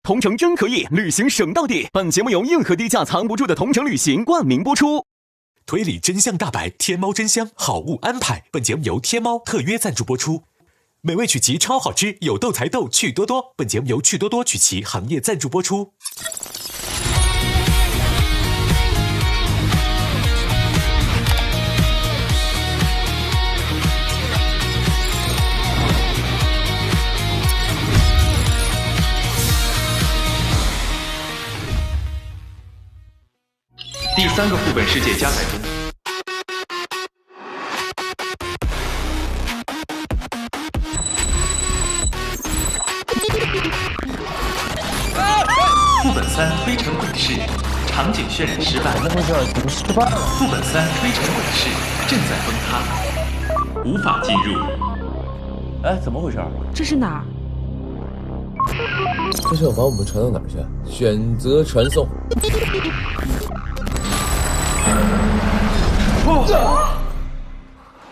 同城真可以，旅行省到底。本节目由硬核低价藏不住的同城旅行冠名播出。推理真相大白，天猫真香，好物安排。本节目由天猫特约赞助播出。美味曲奇超好吃，有豆才豆，趣多多。本节目由趣多多曲奇行业赞助播出。第3个副本世界加载中。副本3推陈滚事，场景渲染失败。副本3推陈滚事，正在崩塌，无法进入。哎，怎么回事？这是哪儿？这是要把我们传到哪儿去？选择传送。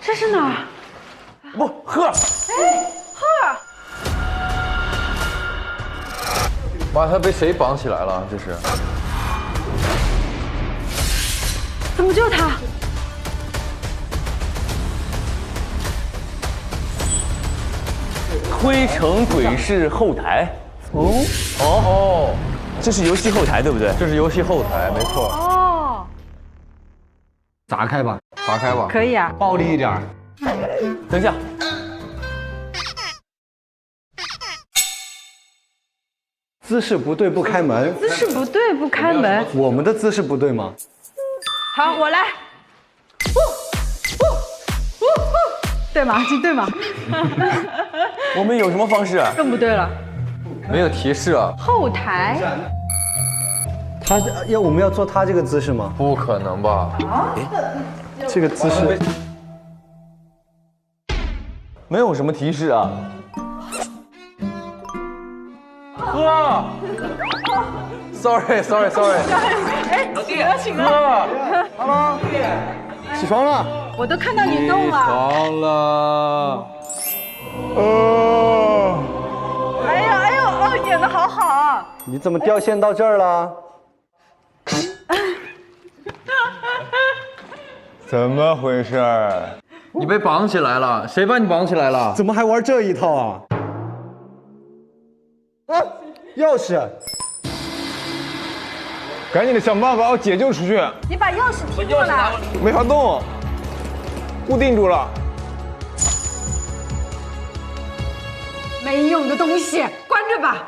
这是哪儿？不，鹤。哎，鹤。妈，他被谁绑起来了？这是？怎么就他？推城鬼市后台。哦，这是游戏后台对不对？这是游戏后台，没错。哦，砸开吧，打开吧。可以啊。暴力一点。等一下。姿势不对不开门。姿势不对不开门。我们的姿势不对吗？好，我来。对吗？这对吗？我们有什么方式？更不对了。没有提示啊。后台。我们要做他这个姿势吗？不可能吧？这个姿势没有什么提示啊。Sorry。哎，醒了。，Hello，起床了。我都看到你动了。床了。哎呦，演得好好啊。你怎么掉线到这儿了？怎么回事？你被绑起来了？谁把你绑起来了？怎么还玩这一套啊？钥匙！赶紧的想办法把我解救出去！你把钥匙踢过来。没法动，固定住了。没用的东西，关着吧。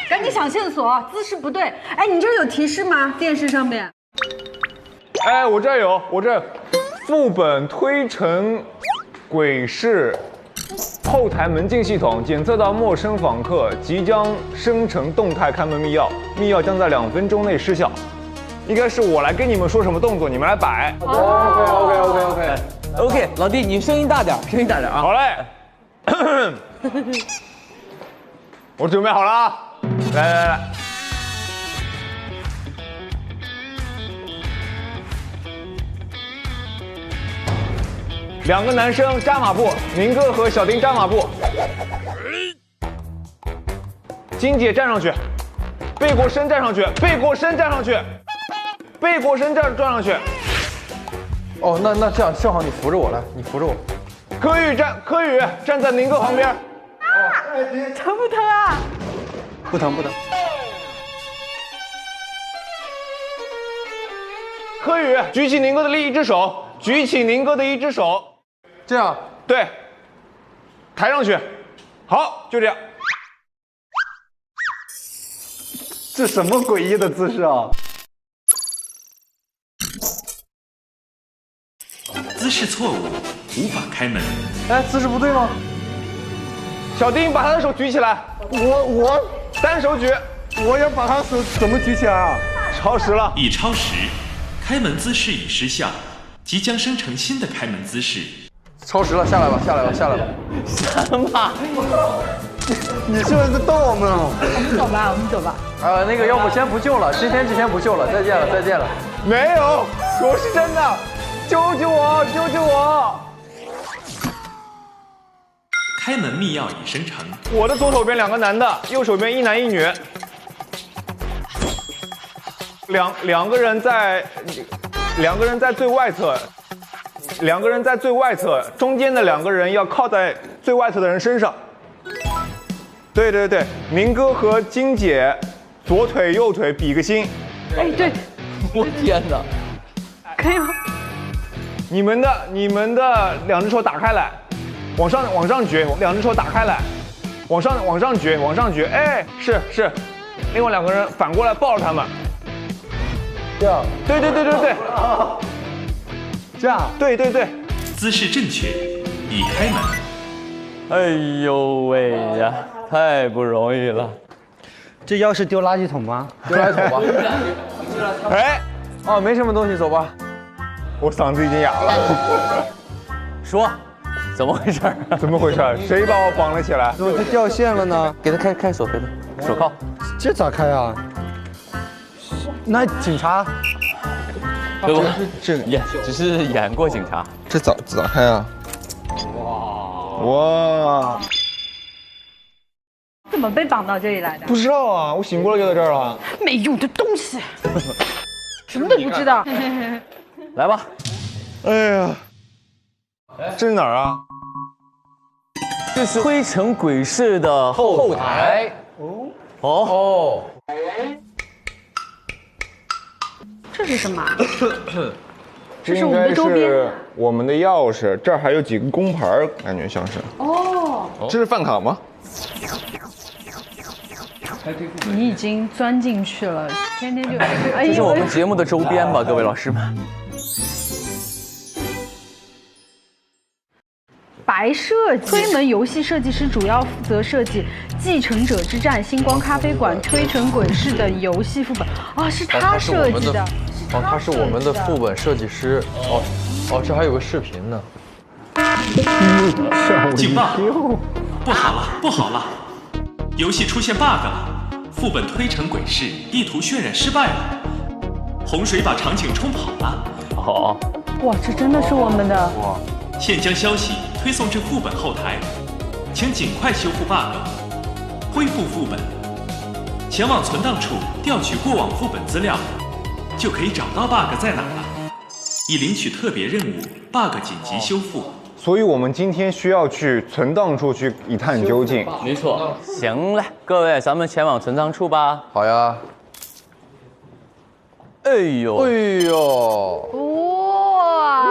赶紧想线索，姿势不对。哎，你这有提示吗？电视上面。哎，我这有，副本推陈鬼市后台门禁系统检测到陌生访客，即将生成动态开门密钥，密钥将在2分钟内失效。应该是我来跟你们说什么动作，你们来摆。OK， 老弟，你声音大点啊。好嘞。我准备好了啊！来。2个男生扎马步，明哥和小丁扎马步，金姐站上去，背过身站上去，哦，那这样正好你扶着我来，你扶着我。柯宇站在明哥旁边。疼不疼啊？不疼。柯宇举起宁哥的另一只手，这样。对，抬上去。好，就这样。这什么诡异的姿势啊？姿势错误，无法开门。哎，姿势不对吗？小丁把他的手举起来。我单手举。我要把他手怎么举起来啊？超时了。已超时，开门姿势已失效，即将生成新的开门姿势。超时了，下来吧。什么？你是不是在逗我们啊？我们走吧。那个要不先不救了，今天之前不救了，再见了。没有，我是真的，救救我！开门密钥已生成。我的左手边2个男的，右手边1男1女。两个人在最外侧，两个人在最外侧，中间的两个人要靠在最外侧的人身上。对对对，明哥和金姐左腿右腿比个心。哎，对，我天哪！可以吗？你们的两只手打开来，往上举，两只手打开来，往上举，哎，是，另外两个人反过来抱着他们。这样。对，这样。对。姿势正确，已开门。哎呦喂呀，太不容易了。这要是丢垃圾桶吗？丢垃圾桶吧。哎，哦，没什么东西，走吧。我嗓子已经哑了。说，怎么回事？怎么回事？谁把我绑了起来？怎么它掉线了呢？给他开锁，给他手铐。这咋开啊？那警察？对不？这只是演过警察。这咋开啊？哇！怎么被绑到这里来的？不知道啊，我醒过来就在这儿了。没用的东西，什么都不知道。来吧。哎呀，这是哪儿啊？这是推陈鬼市的后台。哦。这是什么？这是我们的周边。是我们的钥匙，这儿还有几个工牌，感觉像是。哦。这是饭卡吗？你已经钻进去了，天天就。这是我们节目的周边吧，各位老师们。白设计推门游戏设计师主要负责设计《继承者之战》、星光咖啡馆、推陈鬼市的游戏副本。哦，是他设计的。哦，他是我们的副本设计师。哦，这还有个视频呢。警报！不好了！游戏出现 bug 了，副本推陈鬼市，地图渲染失败了，洪水把场景冲跑了。哦。哇，这真的是我们的。哇！现将消息推送至副本后台，请尽快修复 bug， 恢复副本，前往存档处调取过往副本资料，就可以找到 bug 在哪了，以领取特别任务 bug 紧急修复。所以我们今天需要去存档处去一探究竟。没错。行了，各位，咱们前往存档处吧。好呀。哎呦！哇！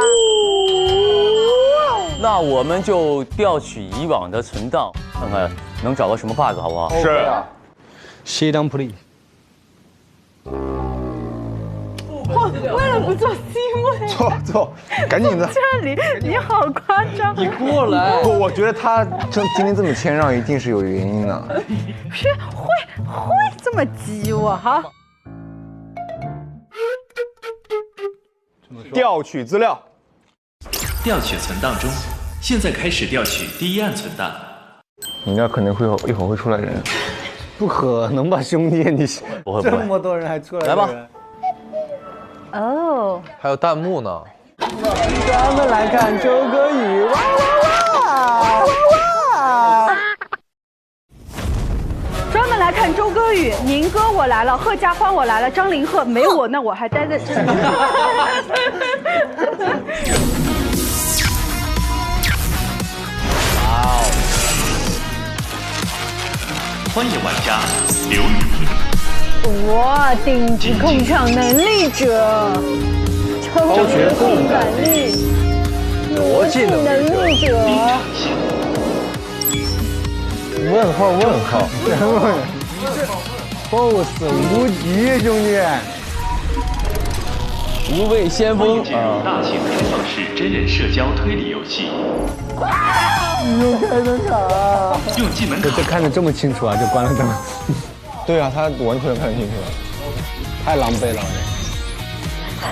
那我们就调取以往的存档，看看能找到什么 bug， 好不好？是。Sit down, please。为了不做 C 位，坐，赶紧的。这里你好夸张。你过来。不，我觉得他今天这么谦让，一定是有原因的。是会这么激我哈？调取资料。调取存档中，现在开始调取第一案存档。你那可能会一会儿会出来人。不可能吧，兄弟，你不会这么多人还出来？来吧。哦。还有弹幕呢。咱们来看周歌宇，哇哇哇！专门来看周歌宇，宁哥我来了，贺家欢我来了，张凌赫没我，那我还待在这里。欢迎玩家刘雨婷。哇，顶级控场能力者，超绝共感力，逻辑能力者。问号，BOSS 无敌，兄弟！无畏先锋大型开放式真人社交推理游戏。又开灯卡，用技能卡。这看得这么清楚啊，就关了灯。对啊，他完全看得清楚了。太狼狈了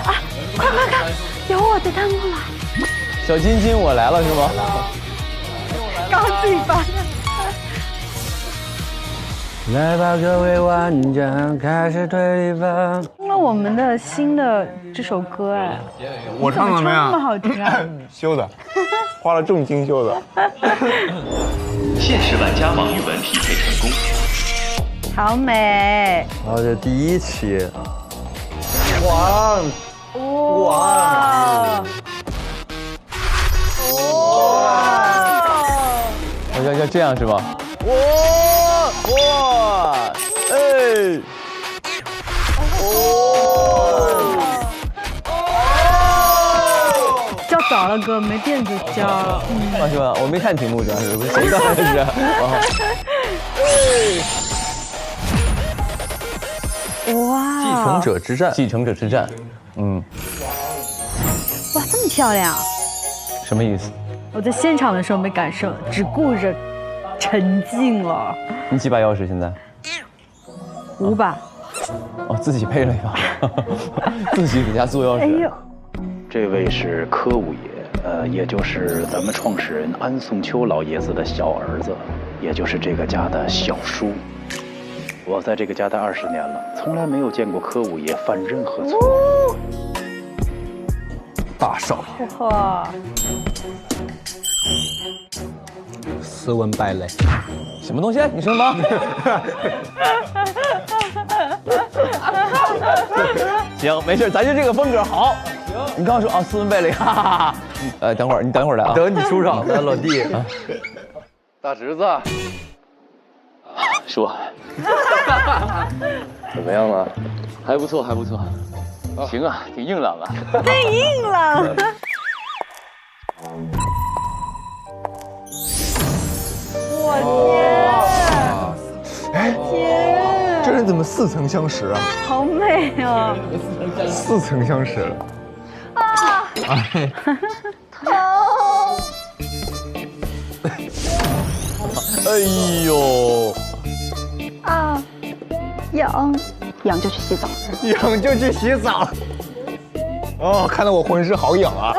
啊！快看，有我的弹幕了。小金金，我来了是吗？刚自己发的。来吧，各位玩家，开始推理吧。听了我们的新的这首歌，哎，我唱的怎么样？那么好听啊！修的，花了重金修的。现实玩家王玉文匹配成功。好美。然后这第一期，哇！要这样是吧？哇！哎！叫早了哥，没电子叫。啊是吧？我没看题目，主要是谁刚才是？哇！继承者之战，继承者之战。嗯，哇，这么漂亮！什么意思？我在现场的时候没感受，只顾着沉浸了。你几把钥匙现在5把。哦，自己配了一把，自己给家做钥匙。哎呦，这位是柯五爷，也就是咱们创始人安宋秋老爷子的小儿子，也就是这个家的小叔。我在这个家待20年了，从来没有见过柯五爷犯任何错误。大少爷，哇！斯文败类，什么东西？你说什么？行，没事，咱就这个风格好。你刚刚说啊，斯文败类，哈哈哈。等会儿，你等会儿来啊。等你出场呢，老弟。大侄子，叔，怎么样了？还不错，还不错。行啊，挺硬朗啊。太硬了。我天！天！这人怎么似曾相识啊？好美啊！似曾相识。哎呦！啊，痒就去洗澡。痒就去洗澡。哦，看得我浑身好痒啊！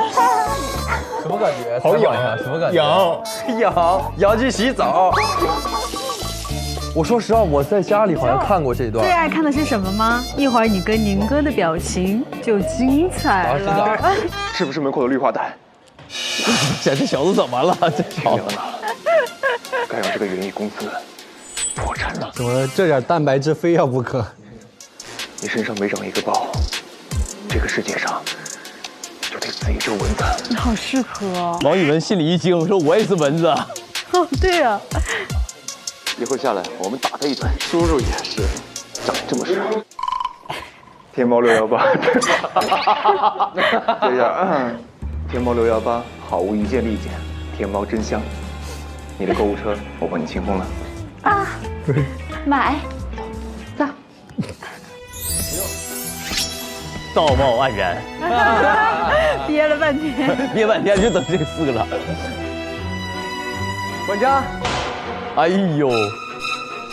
什么感觉？好痒啊！什么感觉？痒去洗澡。我说实话，我在家里好像看过这段。最爱看的是什么吗？一会儿你跟宁哥的表情就精彩了。是不是门口的绿化带？这小子怎么了？这小子该让这个园艺公司破产了。怎么这点蛋白质非要不可？你身上每长一个包，这个世界上就得死一只蚊子。你好适合哦。王宇文心里一惊，说我也是蚊子。哦，对啊。一会儿下来，我们打他一顿。叔叔也是，长这么帅。天猫618，这样，天猫618，好物一件立减，天猫真香。你的购物车我帮你清空了。啊，买，走。道貌岸然，憋了半天，憋半天就等这4个了。管家。哎呦，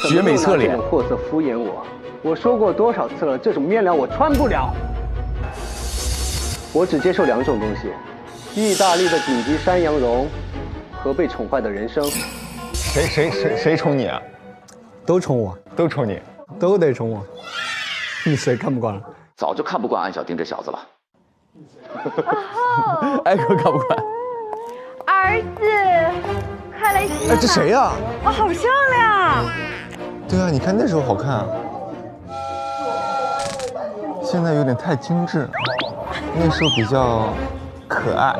绝美侧脸，这种货色敷衍我。我说过多少次了，这种面料我穿不了。我只接受2种东西：意大利的顶级山羊绒和被宠坏的人生。谁宠你啊？都宠我，都宠你，都得宠我。你谁看不惯了？早就看不惯安小丁这小子了。挨个看不惯。儿子，快来洗澡。哎，这谁呀？哇，好漂亮！对啊，你看那时候好看啊，现在有点太精致，那时候比较可爱。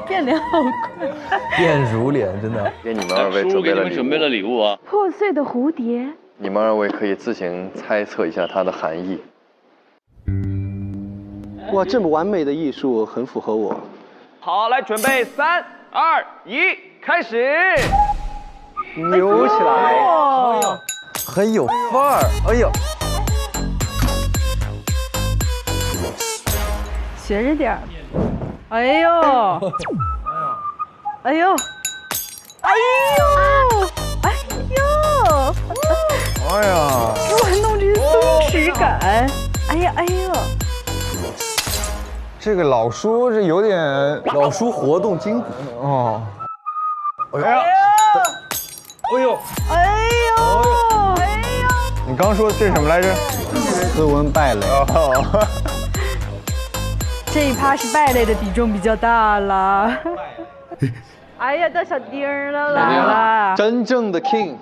变脸好快，变如脸，真的。给你们2位准备了礼物啊！破碎的蝴蝶。你们2位可以自行猜测一下它的含义。哇，这么完美的艺术很符合我。好，来准备3、2、1，开始。扭起来。哦，很有范儿。哎呦，学着点儿。哎呦，哎呦，哎呦，哎呦，哎呀，给我弄这松弛感。哎呀，哎呦，这个老叔是有点老叔活动筋骨哦。哎呀，哎呦，哎呦，你刚说这是什么来着？斯文败类。哦。这一趴是败类的比重比较大了。哎呀，到小丁儿了，来了，真正的 king。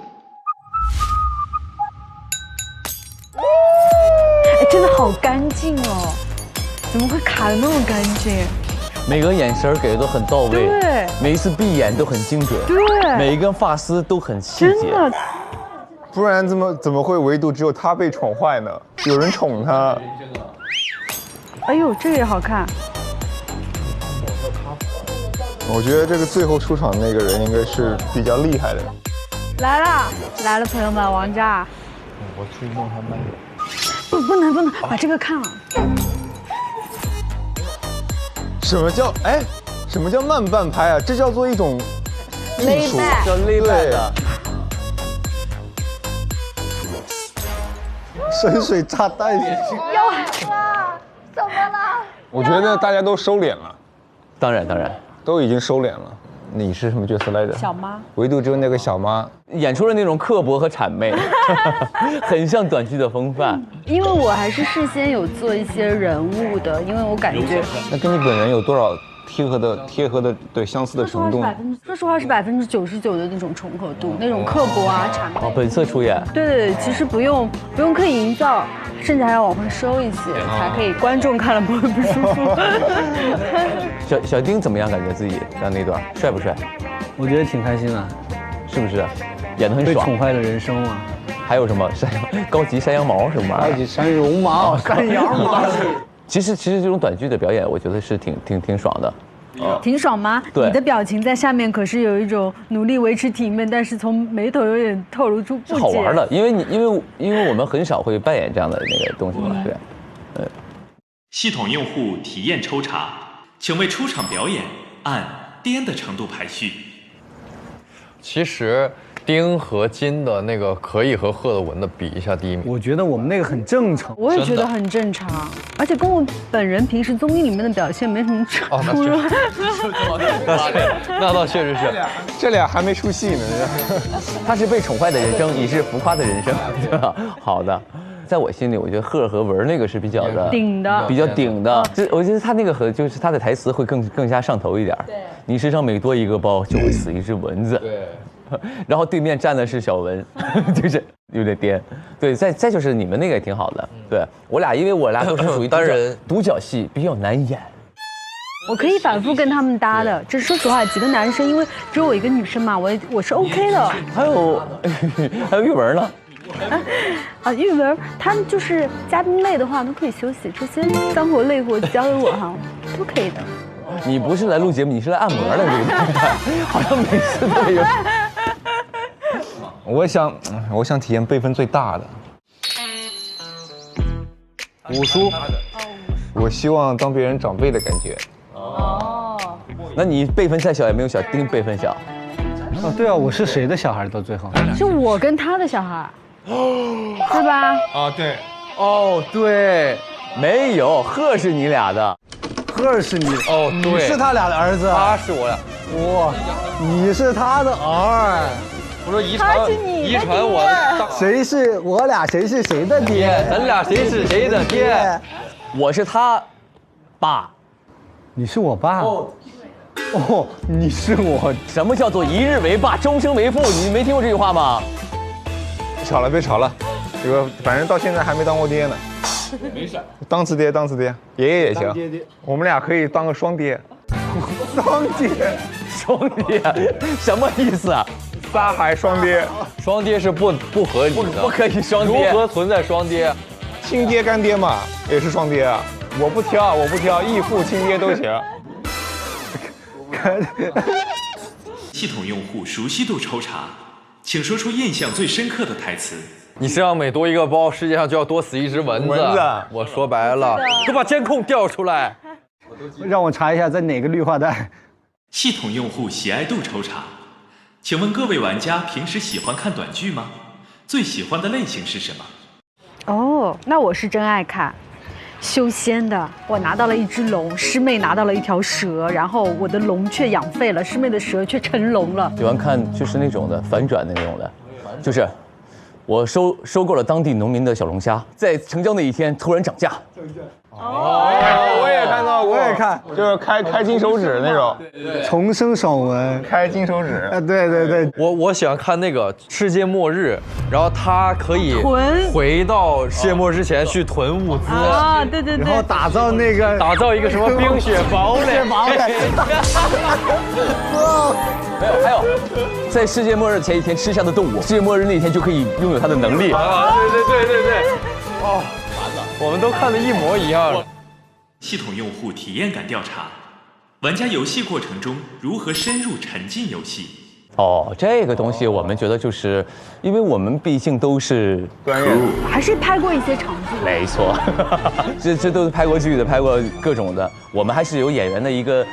哎，真的好干净哦，怎么会卡得那么干净？每个眼神给的都很到位，对，每一次闭眼都很精准，对，每一根发丝都很细节。真的。不然怎么会唯独只有他被宠坏呢？有人宠他。哎呦，这个也好看。我觉得这个最后出场的那个人应该是比较厉害的。来了，来了，朋友们，王炸。我去弄他们。不能把这个看了。什么叫慢半拍啊？这叫做一种艺术，叫勒拜的。深水炸弹。要死了，怎么了？我觉得大家都收敛了。当然，都已经收敛了。你是什么角色来着？小妈。唯独只有那个小妈演出了那种刻薄和谄媚，很像短剧的风范。因为我还是事先有做一些人物的，因为我感觉那跟你本人有多少贴合的对相似的程度？说实话是99%的那种重合度，那种刻薄啊、谄媚。本色出演。对，其实不用刻意营造，甚至还要往回收一些，才可以观众看了不会不舒服。小丁怎么样？感觉自己在那段帅不帅？我觉得挺开心的，是不是？演得很爽。被宠坏的人生嘛。还有什么高级山羊毛什么玩意儿？高级山绒毛，山羊毛。其实这种短剧的表演，我觉得是挺爽的。挺爽吗？对，你的表情在下面可是有一种努力维持体面，但是从眉头有点透露出不解。好玩的，因为我们很少会扮演这样的那个东西嘛，对。系统用户体验抽查，请为出场表演按颠的程度排序。其实丁和金的那个可以和贺的文的比一下第一名。我觉得我们那个很正常，我也觉得很正常，而且跟我本人平时综艺里面的表现没什么出入。那倒确实是，这俩还没出戏呢。他是被宠坏的人生，你是浮夸的人生，对吧？好的。在我心里，我觉得贺和文那个是比较的顶的，比较顶的。我觉得他那个就是他的台词会更加上头一点。对，你身上每多一个包，就会死一只蚊子。对，然后对面站的是小文，就是有点颠。对，再就是你们那个也挺好的。对我俩，因为我俩都是属于单人独角戏，比较难演。我可以反复跟他们搭的，这说实话，几个男生，因为只有我一个女生嘛，我是 OK 的。还有玉文呢。玉文他们就是嘉宾累的话都可以休息，这些脏活累活交给我哈，都可以的。你不是来录节目，你是来按摩的，这个好像每次都有。我想体验辈分最大的武术，我希望当别人长辈的感觉。哦，那你辈分再小也没有小丁辈分小。哦，对啊，我是谁的小孩到最后？是我跟他的小孩。对吧？啊，对。哦，对，没有，贺是你俩的，贺是你哦，对，你是他俩的儿子，他是我俩。哇，你是他的儿。我说遗传我的。谁是我俩？谁是谁的爹？咱俩谁是谁的爹？我是他爸。你是我爸。哦，你是我。什么叫做一日为爸，终生为父？你没听过这句话吗？别吵了，这个反正到现在还没当过爹呢。没事，当次爹，爷爷也行。我们俩可以当个双爹。双爹，什么意思啊？仨孩双爹，双爹是不合理的，不可以双爹。如何存在双爹？亲爹干爹嘛，也是双爹啊。我不挑，义父亲爹都行。系统用户熟悉度抽查。请说出印象最深刻的台词。你身上每多一个包，世界上就要多死一只蚊子。我说白了，都把监控调出来。让我查一下在哪个绿化带。系统用户喜爱度抽查，请问各位玩家平时喜欢看短剧吗？最喜欢的类型是什么？哦，那我是真爱看。修仙的，我拿到了一只龙，师妹拿到了一条蛇，然后我的龙却养废了，师妹的蛇却成龙了。喜欢看就是那种的反转的那种的，就是我收购了当地农民的小龙虾，在成交那一天突然涨价。我也看到过，我也看，就是开金手指那种，重生爽文，开金手指。对对对，我喜欢看那个世界末日，然后他可以回到世界末日之前去囤物资啊，对对对，然后打造一个什么冰雪堡垒。没有，还有，在世界末日前一天吃下的动物，世界末日那天就可以拥有它的能力。啊，对。哦，我们都看的一模一样。系统用户体验感调查，玩家游戏过程中如何深入沉浸游戏？哦，这个东西我们觉得就是，因为我们毕竟都是专业，还是拍过一些场景。没错，这都是拍过剧的，拍过各种的。我们还是有演员的一个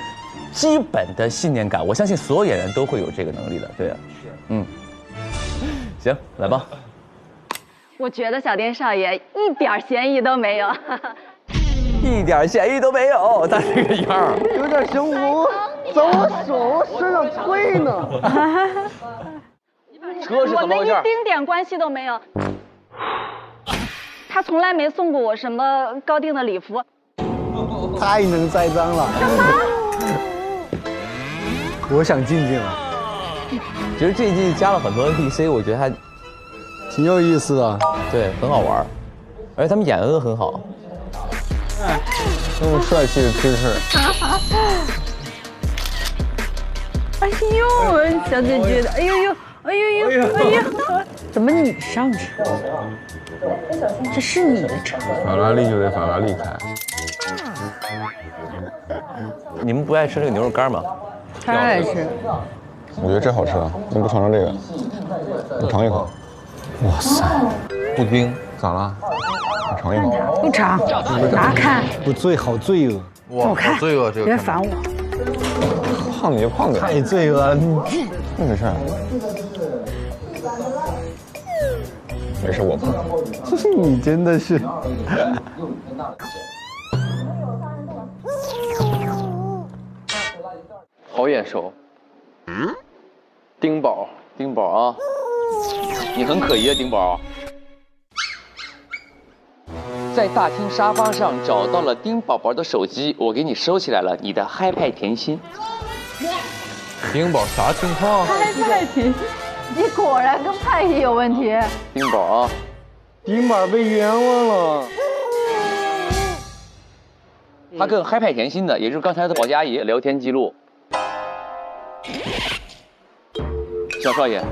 基本的信念感，我相信所有演员都会有这个能力的。对啊，是，行，来吧。我觉得小丁少爷一点嫌疑都没有，一点嫌疑都没有，他这个样儿有点像我，在我手身上推呢。车是怎么回事？我们一丁点关系都没有。他从来没送过我什么高定的礼服。太能栽赃了。我想静静了。其实这一季加了很多 NPC， 我觉得还挺有意思的，对，很好玩，而且他们演的都很好。那么帅气的姿势。哎呦，小姐姐的，哎呦，怎么你上车？这是你的车。法拉利就得法拉利开。你们不爱吃这个牛肉干吗？当然爱吃。我觉得这好吃啊，你不尝尝这个？你尝一口。哇塞，布丁咋了？你尝一口。不尝，拿看。不醉好罪恶。我看。罪恶这个。别烦我。胖你就胖点。太罪恶了，那没事。没事，我胖。你真的是。好眼熟。丁宝啊，你很可疑啊，丁宝。在大厅沙发上找到了丁宝宝的手机，我给你收起来了，你的嗨派甜心。丁宝啥情况？嗨派甜心，你果然跟派系有问题。丁宝啊，丁宝被冤枉了。他跟嗨派甜心的，也就是刚才的保洁阿姨聊天记录。小少爷，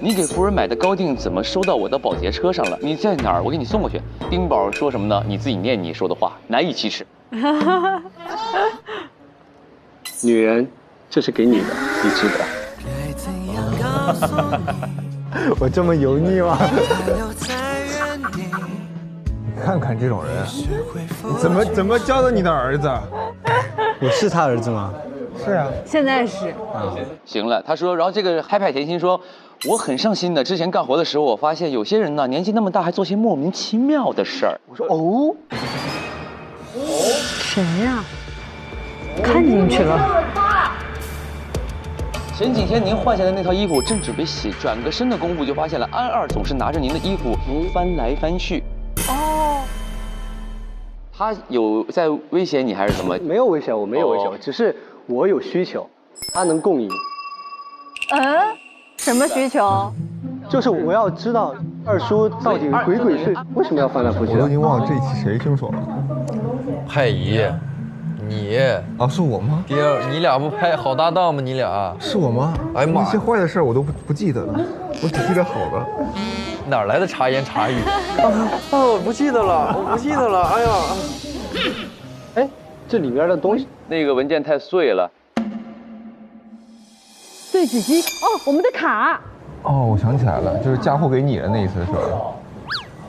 你给夫人买的高定怎么收到我的保洁车上了？你在哪儿？我给你送过去。丁宝说什么呢？你自己念你说的话，难以启齿。女人，这是给你的，你值得。我这么油腻吗？你看看这种人，怎么教的你的儿子？我是他儿子吗？是啊，现在是。行了，他说，然后这个嗨派甜心说，我很上心的。之前干活的时候，我发现有些人呢，年纪那么大还做些莫名其妙的事儿。我说哦，谁呀？看进去了。前几天您换下的那套衣服正准备洗，转个身的功夫就发现了安二总是拿着您的衣服翻来翻去。哦。他有在威胁你还是什么？没有威胁，我没有威胁，只是我有需求，他能共赢。什么需求？就是我要知道二叔到底鬼祟为什么要翻来覆去。我都已经忘了这一期谁凶手了。派姨，你啊，是我吗？爹，你俩不拍好搭档吗？你俩是我吗？哎呀妈，一些坏的事我都不记得了，我只记得好的。哪来的茶言茶语？我不记得了，哎呀，哎，这里边的东西，那个文件太碎了。对讲机哦，我们的卡。哦，我想起来了，就是嫁祸给你的那一次是吧？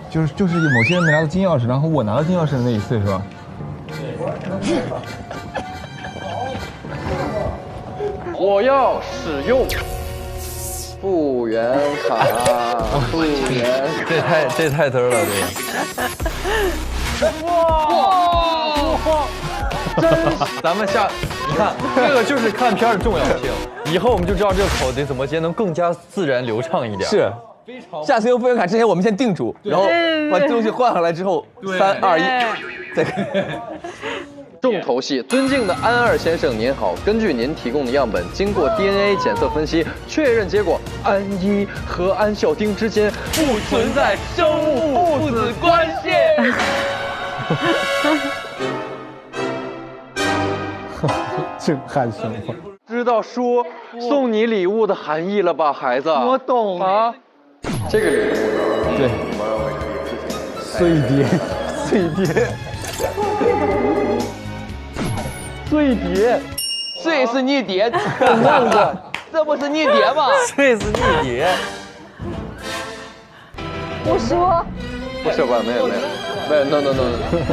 就是某些人没拿到金钥匙，然后我拿到金钥匙的那一次是吧？我要使用复原卡，复原，这太嘚了，这个。哇！真，咱们下，你看这个就是看片的重要性。以后我们就知道这个口得怎么接，能更加自然流畅一点。是，下次用复原卡之前，我们先定住，然后把东西换上来之后，3、2、1，再看。重头戏，尊敬的安二先生您好，根据您提供的样本，经过 DNA 检测分析，确认结果，安一和安孝丁之间不存在生物父子关系。震撼生活。知道说送你礼物的含义了吧，孩子？我懂啊。这个礼物呢？对，碎碟，碎碟。碎碟，碎是逆碟，弄的，这不是逆碟吗？碎是逆碟。我说，不是吧？没有，no。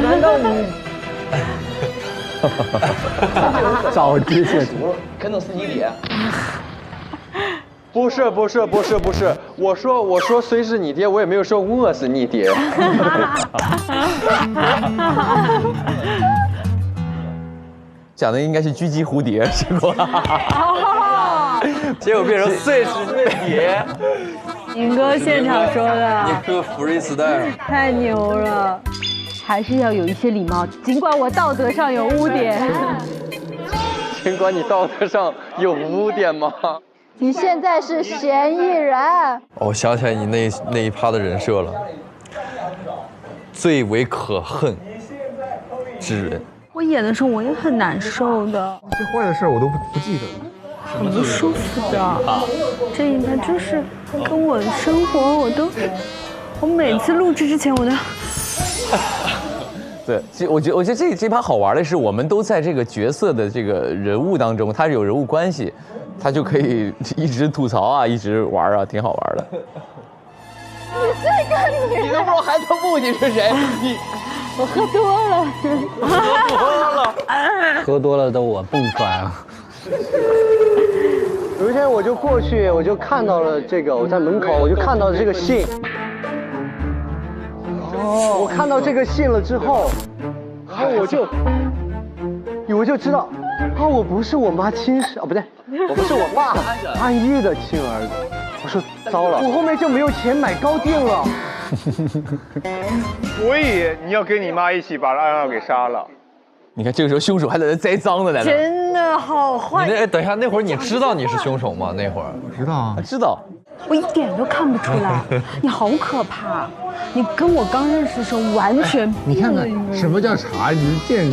难道你？找机械图，可能是逆碟。不是，我说虽是你爹，我也没有说我是你爹。讲的应该是狙击蝴蝶，结果结果变成碎是逆碟。宁哥现场说的，你哥 freestyle 太牛了，还是要有一些礼貌，尽管我道德上有污点。尽管你道德上有污点吗？你现在是嫌疑人。我想起来你那一趴的人设了，最为可恨之人。我演的时候我也很难受的，最坏的事我都不记得了。很不舒服的。这一趴就是跟我的生活，我每次录制之前我都。对，我觉得这趴好玩的是，我们都在这个角色的这个人物当中，他是有人物关系，他就可以一直吐槽啊，一直玩啊，挺好玩的。你这个你都不知道孩子父亲是谁，我喝多了，喝多了的我蹦出来了。有一天我就过去，我就看到了这个，我在门口我就看到了这个信。我看到这个信了之后，然后我就知道，我不是我妈亲生，不对，我不是我爸安一的亲儿子。我说糟了，我后面就没有钱买糕点了。所以你要跟你妈一起把安二给杀了。你看这个时候凶手还在那栽赃的，在那。真的好坏。等一下，那会儿你知道你是凶手吗？那会儿我知道啊，知道。我一点都看不出来，你好可怕！你跟我刚认识的时候完全你看看什么叫茶，你鉴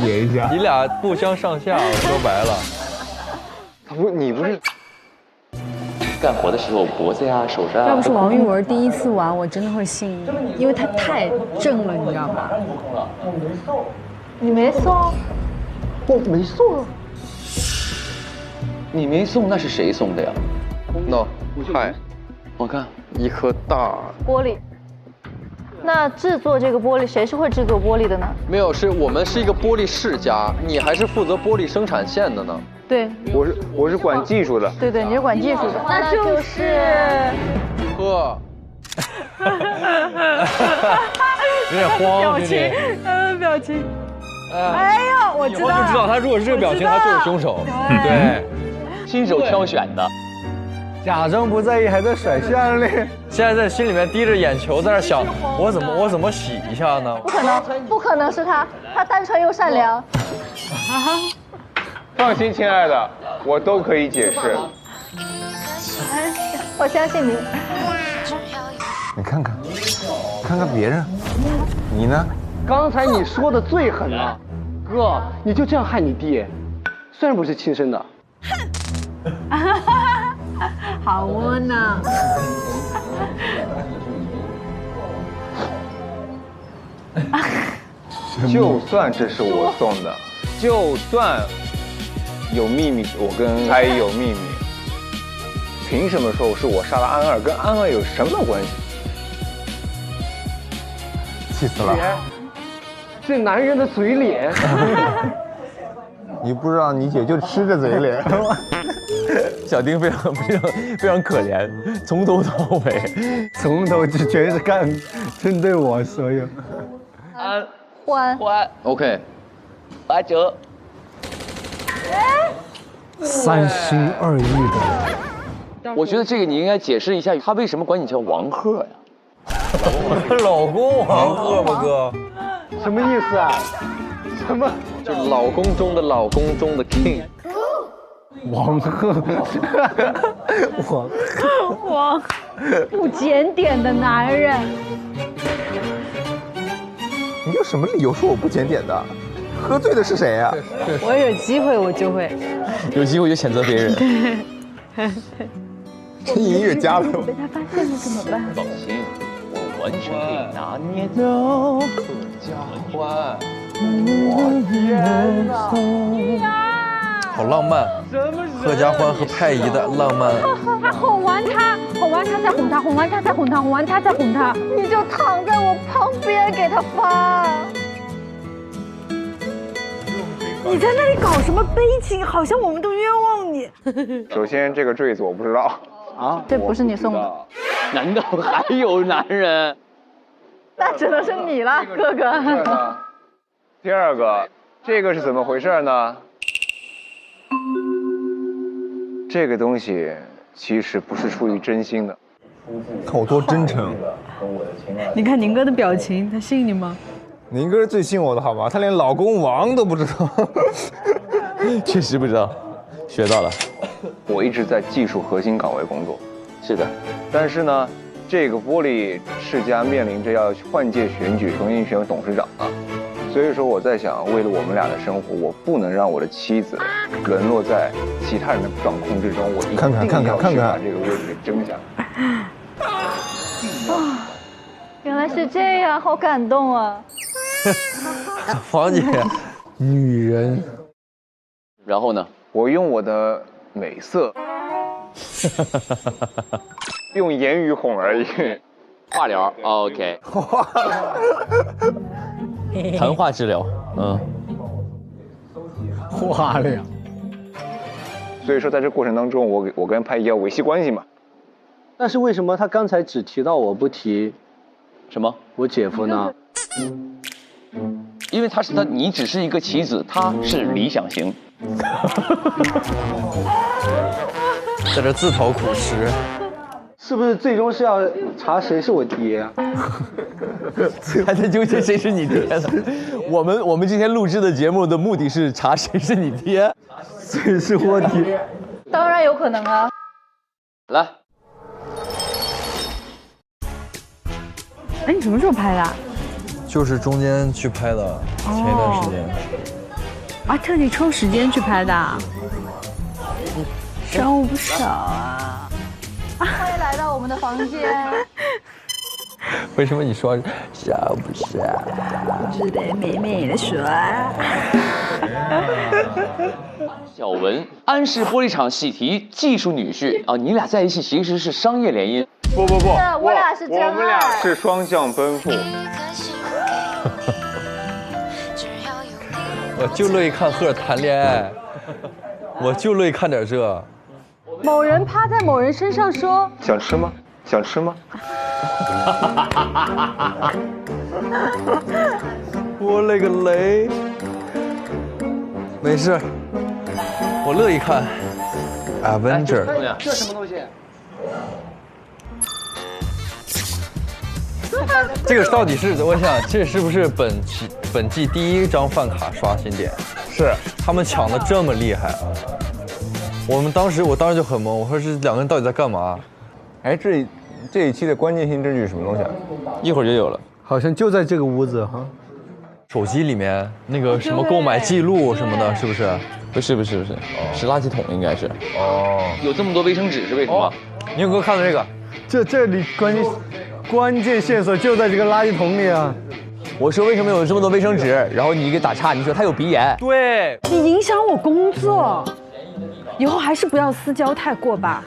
别一下。你俩不相上下，说白了。你不是干活的时候脖子呀、手上。要不是王玉文第一次玩，我真的会信你，因为他太正了，你知道吗？你没送，我没送。你没送，那是谁送的呀？ no， 嗨，我看一颗大玻璃。那制作这个玻璃，谁是会制作玻璃的呢？没有，我们是一个玻璃世家，你还是负责玻璃生产线的呢。对，我是管技术的。对，你是管技术的，那就是呵，有点慌，表情，表情。哎呦，我知道了，就知道他如果是这个表情，他就是凶手。对，亲手挑选的。 假装不在意，还在甩项链。现在在心里面滴着眼球，在那想，我怎么洗一下呢？不可能是他，他单纯又善良。放心，亲爱的，我都可以解释。我相信你。你看看别人，你呢？刚才你说的最狠了，哥，你就这样害你弟，虽然不是亲生的。好窝囊。就算这是我送的，就算有秘密，我跟阿姨有秘密，凭什么说是我杀了安二？跟安二有什么关系？气死了！这男人的嘴脸，你不知道，你姐就吃着嘴脸。小丁非常可怜，从头到尾，从头就全是针对我所有。欢，OK， 89，三心二意的。我觉得这个你应该解释一下，他为什么管你叫王鹤呀？老公王鹤吧哥，什么意思啊？什么？就是老公中的老公中的 king。王鹤，王不检点的男人。你有什么理由说我不检点的？喝醉的是谁呀？我有机会我就会，有机会就谴责别人。这音乐家了。被他发现了怎么办？放心，我完全可以拿捏。客家欢，我天哪！好浪漫，合家欢和太医的浪漫。他哄完他，哄完他再哄他，哄完他再哄他，哄完他再哄他，你就躺在我旁边给他发。你在那里搞什么悲情？好像我们都冤枉你。首先，这个坠子我不知道啊，这不是你送的？难道还有男人？那只能是你了，哥哥。第二个，这个是怎么回事呢？这个东西其实不是出于真心的。看我多真诚。你看宁哥的表情，他信你吗？宁哥是最信我的好吗？他连老公王都不知道。确实不知道，学到了。我一直在技术核心岗位工作。是的。但是呢，这个玻璃世家面临着要换届选举，重新选董事长啊。所以说我在想，为了我们俩的生活，我不能让我的妻子沦落在其他人的掌控之中。我一定要去把这个位置给争下来。啊，原来是这样，好感动啊！黄姐，女人。然后呢？我用我的美色，用言语哄而已。化疗 ，OK。谈话治疗，化疗。所以说，在这过程当中，我跟太医要维系关系嘛。但是为什么他刚才只提到我不提什么？我姐夫呢？因为你只是一个棋子，他是理想型。在这自讨苦吃。是不是最终是要查谁是我爹啊？还在纠结谁是你爹呢？我们今天录制的节目的目的是查谁是你爹，谁是我爹？当然有可能啊。来。哎，你什么时候拍的？就是中间去拍的，前一段时间。啊，特地抽时间去拍的。商务不少啊。欢迎来到我们的房间。为什么你说是不是？只得美美的说。小文，安氏玻璃厂喜提技术女婿啊，你俩在一起其实是商业联姻。不，我俩是真爱，我们俩是双向奔赴。我就乐意看赫尔谈恋爱，我就乐意看点这。某人趴在某人身上说：“想吃吗？想吃吗？”我勒个雷！没事，我乐意看。Avenger。这什么东西？这个到底是我想，这是不是本季第一张饭卡刷新点？是，他们抢的这么厉害啊！我当时就很懵，我说这两个人到底在干嘛？哎，这一期的关键性证据是什么东西啊？一会儿就有了，好像就在这个屋子哈。手机里面那个什么购买记录什么的，是不是？不是，是垃圾桶应该是。哦，有这么多卫生纸是为什么？你有没有看到这个？这里关键线索就在这个垃圾桶里啊！我说为什么有这么多卫生纸，然后你给打岔，你说他有鼻炎。对，你影响我工作，以后还是不要私交太过吧。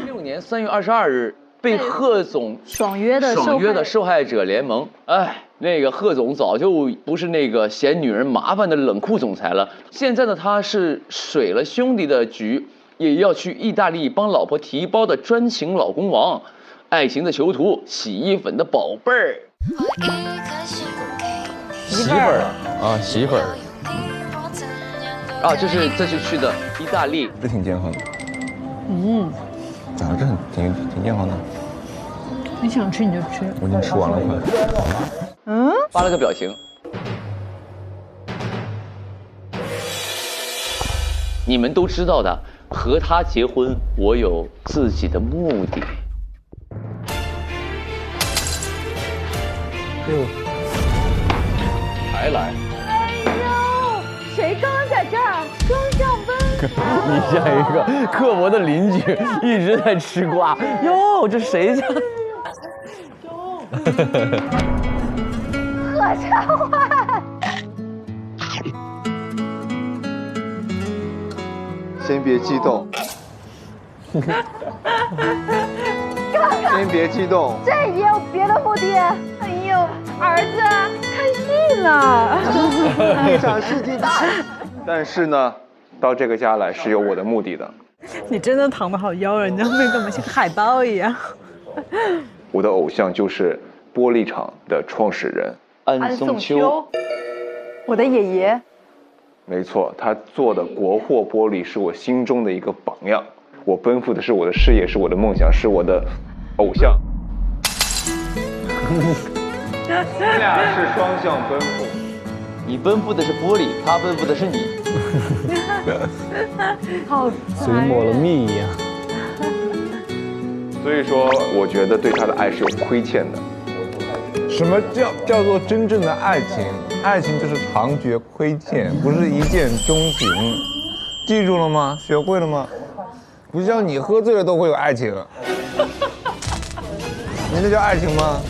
16年3月22日，被贺总爽约的受害者联盟。哎，那个贺总早就不是那个嫌女人麻烦的冷酷总裁了，现在呢，他是水了兄弟的局，也要去意大利帮老婆提包的专情老公王，爱情的囚徒，洗衣粉的宝贝儿，媳妇儿啊，媳妇儿。啊，这是这次去的意大利，这挺健康的。嗯，啊，这挺健康的。你想吃你就吃。我已经吃完了快。嗯，发了个表情。你们都知道的，和他结婚，我有自己的目的。还来？哎呦，谁刚刚在这儿？双向奔赴。你像一个刻薄的邻居，一直在吃瓜。哟，这谁家？合唱会。先别激动。先别激动。这也有别的目的？哎呦，儿子，看戏呢。一场世纪大。但是呢，到这个家来是有我的目的的。你真的躺得好妖人，你那干嘛像个海豹一样？我的偶像就是玻璃厂的创始人安松秋，我的爷爷。没错，他做的国货玻璃是我心中的一个榜样。我奔赴的是我的事业，是我的梦想，是我的偶像。你们俩是双向奔赴，你奔赴的是玻璃，他奔赴的是你。好，嘴抹了蜜一样。所以说，我觉得对他的爱是有亏欠的。什么叫做真正的爱情？爱情就是常觉亏欠，不是一见钟情。记住了吗？学会了吗？不像你喝醉了都会有爱情。你那叫爱情吗？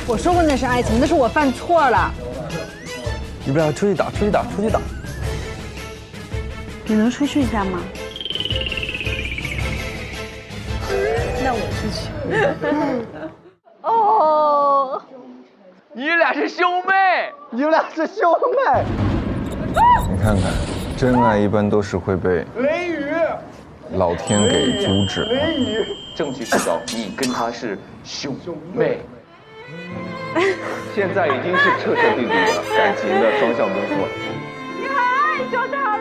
我说过那是爱情，那是我犯错了。你不要出去打，出去打，出去打。你能出去一下吗？那我出去。哦，你俩是兄妹，你们俩是兄妹。你看看，真爱一般都是会被雷雨，老天给阻止。雷雨，证据确凿，你跟他是兄妹。现在已经是彻彻底底的感情的双向奔赴了。你还爱上他了？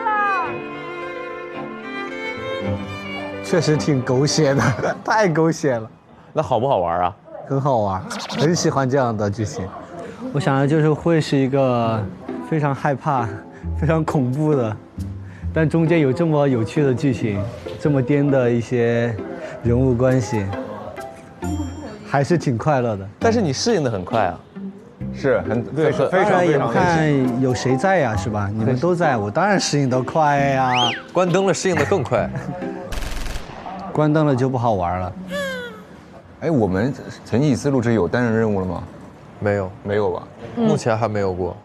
确实挺狗血的，太狗血了。那好不好玩啊？很好玩，很喜欢这样的剧情。我想的就是会是一个非常害怕、非常恐怖的，但中间有这么有趣的剧情，这么颠的一些人物关系，还是挺快乐的。但是你适应的很快啊。是很对，当然也不看有谁在呀，是吧？你们都在，我当然适应得快呀。关灯了，适应得更快。关灯了就不好玩了。哎，我们前几次录制有单人任务了吗？没有，没有吧？目前还没有过。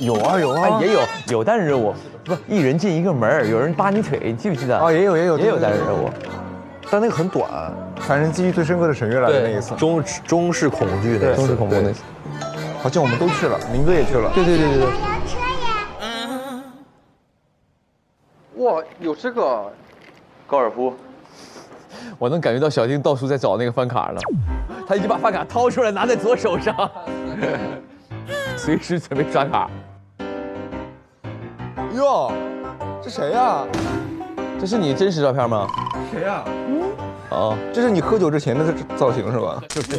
有啊有啊，也有单人任务，不，一人进一个门，有人扒你腿，你记不记得？哦，也有单人任务，但那个很短。反正记忆最深刻的沈月来的那一次，中式恐惧那次，中式恐怖那次，好像我们都去了，明哥也去了。对。哇，有这个高尔夫。我能感觉到小丁到处在找那个饭卡了，他已经把饭卡掏出来拿在左手上，随时准备刷卡。哟，这谁呀？这是你真实照片吗？谁呀？哦，这是你喝酒之前的造型是吧？就是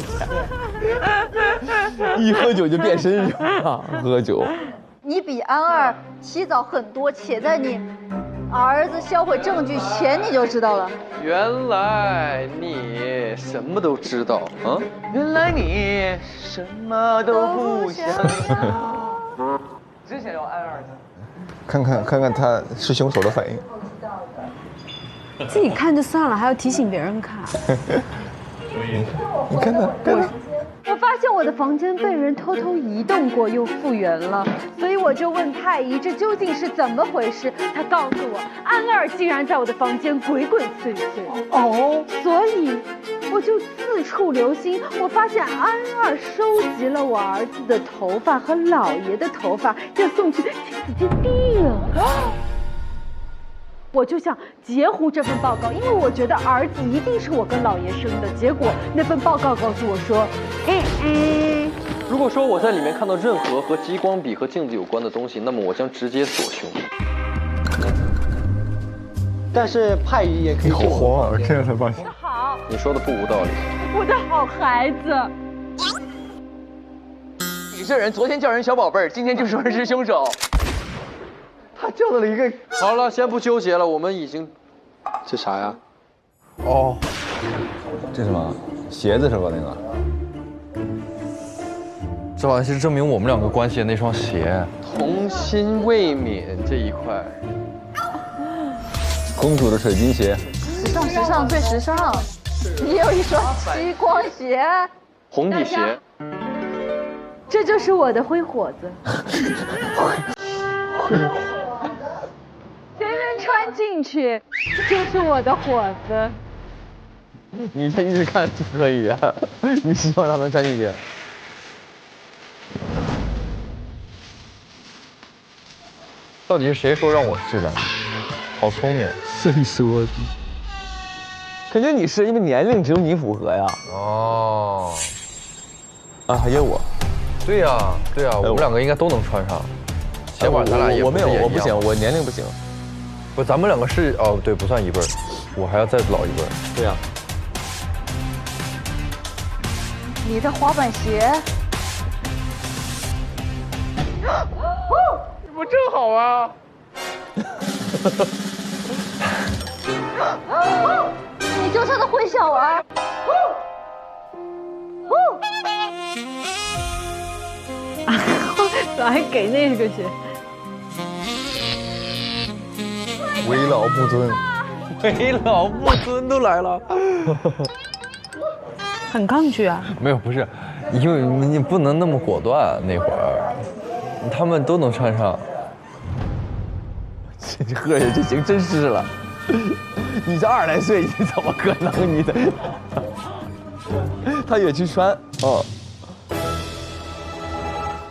一喝酒就变身是吧？喝酒。你比安二起早很多，且在你儿子销毁证据前你就知道了。原来你什么都知道啊！原来你什么都不想要。之前要安二的。看看他是凶手的反应。自己看就算了，还要提醒别人看。你看他，我发现我的房间被人偷偷移动过，又复原了，所以我就问太医这究竟是怎么回事。他告诉我，安二竟然在我的房间鬼鬼祟祟。哦，所以我就四处留心。我发现安二收集了我儿子的头发和老爷的头发，要送去亲子基地了。我就想截胡这份报告，因为我觉得儿子一定是我跟老爷生的。结果那份报告告诉我说，如果说我在里面看到任何和激光笔和镜子有关的东西，那么我将直接锁胸。但是派姨也可以进我的房间。这样才发现。好，你说的不无道理。我的好孩子。你这人昨天叫人小宝贝儿，今天就说人是凶手。他叫了一个。好了，先不纠结了，我们已经。这啥呀？哦，这什么鞋子是吧？那个。这好像是证明我们两个关系的那双鞋。童心未泯这一块。公主的水晶鞋。时尚最时尚。你有一双激光鞋。红底鞋。这就是我的灰火子。随便穿进去，就是我的火子。你这一直看就可以啊，你希望他能穿进去。到底是谁说让我是的？好聪明，谁说？肯定你是，因为年龄只有你符合呀。哦。啊，还有我。对呀，对呀，我们两个应该都能穿上。鞋码咱俩也我没有，我不行，我年龄不行。不，咱们两个是哦，对，不算一辈儿，我还要再老一辈儿。对呀。你的滑板鞋。不正好啊！你就他的混小儿。咋还给那个鞋？为老不尊，为老不尊都来了。很抗拒啊。没有，不是，因为你不能那么果断。那会儿，他们都能穿上。这喝下这行真是了。你这20来岁，你怎么可能？你的，他也去穿哦。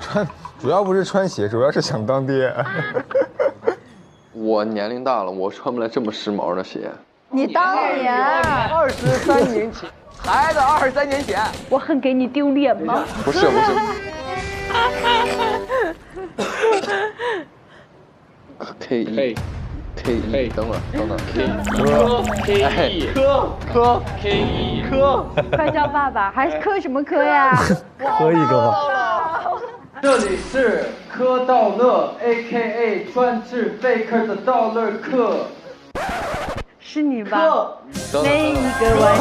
穿主要不是穿鞋，主要是想当爹。我年龄大了，我穿不来这么时髦的鞋。你当年23年前，孩子23年前，我很给你丢脸吗？不是不是。K E，等会儿K E， 科，快叫爸爸，还是科什么科呀？科一个吧。这里是科道乐 ，A.K.A 专治 faker 的道乐课。是你吧？那一个玩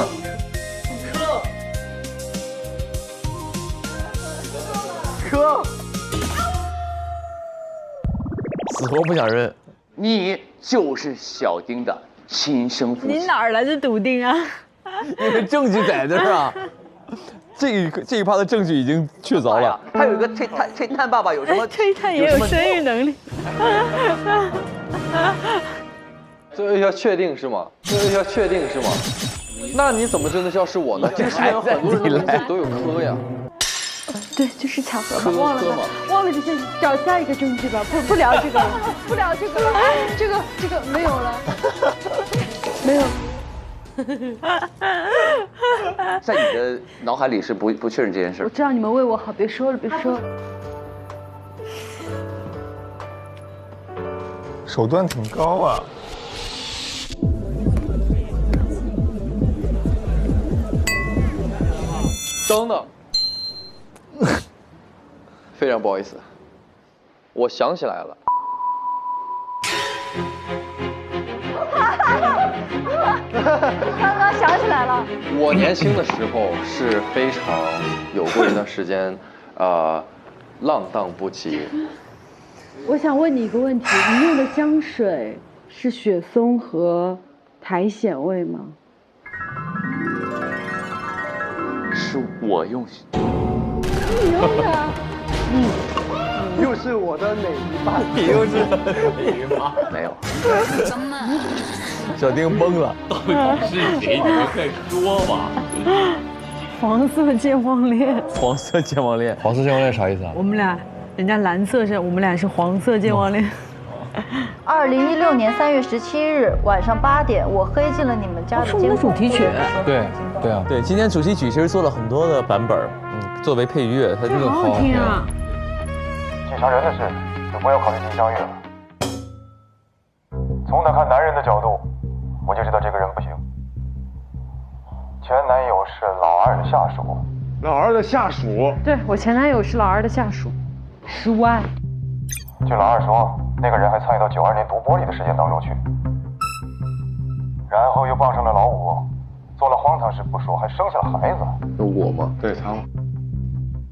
科，死活不想认。你就是小丁的亲生父亲。你哪儿来的笃定啊？因为证据在这儿啊。这一趴的证据已经确凿了。他有一个推探爸爸有什么？推探也有生育能力。这要确定是吗？那你怎么真的叫是我呢？这个世界上很多人的名字里都有科呀。对，就是巧合吧，忘了吧，忘了这些，找下一个证据吧。不聊这个了，不聊这个了。这个没有了，没有。在你的脑海里是不确认这件事。我知道你们为我好，别说了，别说了。手段挺高啊。等等，非常不好意思，我想起来了。刚刚想起来了。我年轻的时候是非常有过一段时间，浪荡不羁。我想问你一个问题，你用的香水是雪松和苔藓味吗？是我用。你用的。又是我的哪一把？你又是哪一把？没有。小丁懵了。到底是谁？你们快说吧。黄色健忘恋。黄色健忘恋。黄色健忘恋啥意思啊？我们俩，人家蓝色是，我们俩是黄色健忘恋。 2016年3月17日晚上8点，我黑进了你们家的监控。主题曲。对啊，对，今天主题曲其实做了很多的版本，作为配乐，它真的好好听啊。警察人的事就不要考虑进香乐了。从他看男人的角度，前男友是老二的下属。老二的下属？对，我前男友是老二的下属，10万。据老二说，那个人还参与到92年毒玻璃的事件当中去，然后又傍上了老五，做了荒唐事不说，还生下了孩子。我吗？对，他。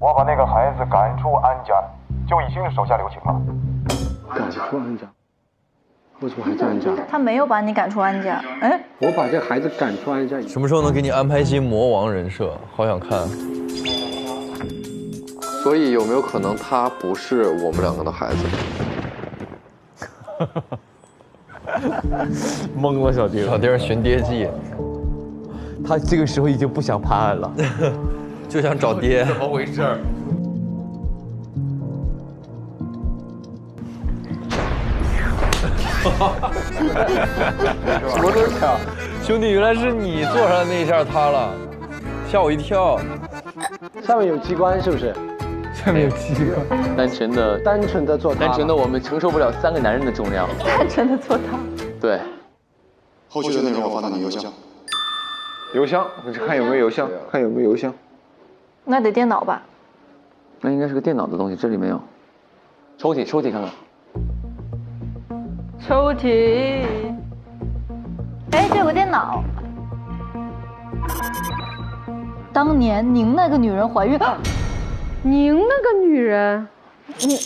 我把那个孩子赶出安家，就已经是手下留情了。赶出安家？为什么还在安家？他没有把你赶出安家。哎，我把这孩子赶出安家。什么时候能给你安排一些魔王人设？好想看。所以有没有可能他不是我们两个的孩子？懵了，小丁。小丁寻爹记，他这个时候已经不想判案了，就想找爹。怎么回事？什么都抢，兄弟，原来是你坐上那一下塌了，吓我一跳。上面有机关是不是？下面有机关。单纯的做塌。单纯的我们承受不了3个男人的重量。单纯的做塌。对。后续的内容我发到你邮箱。邮箱，看有没有邮箱，看有没有邮箱。那得电脑吧？那应该是个电脑的东西，这里没有。抽屉看看。抽屉。哎，这有个电脑。当年您那个女人怀孕，您那个女人，你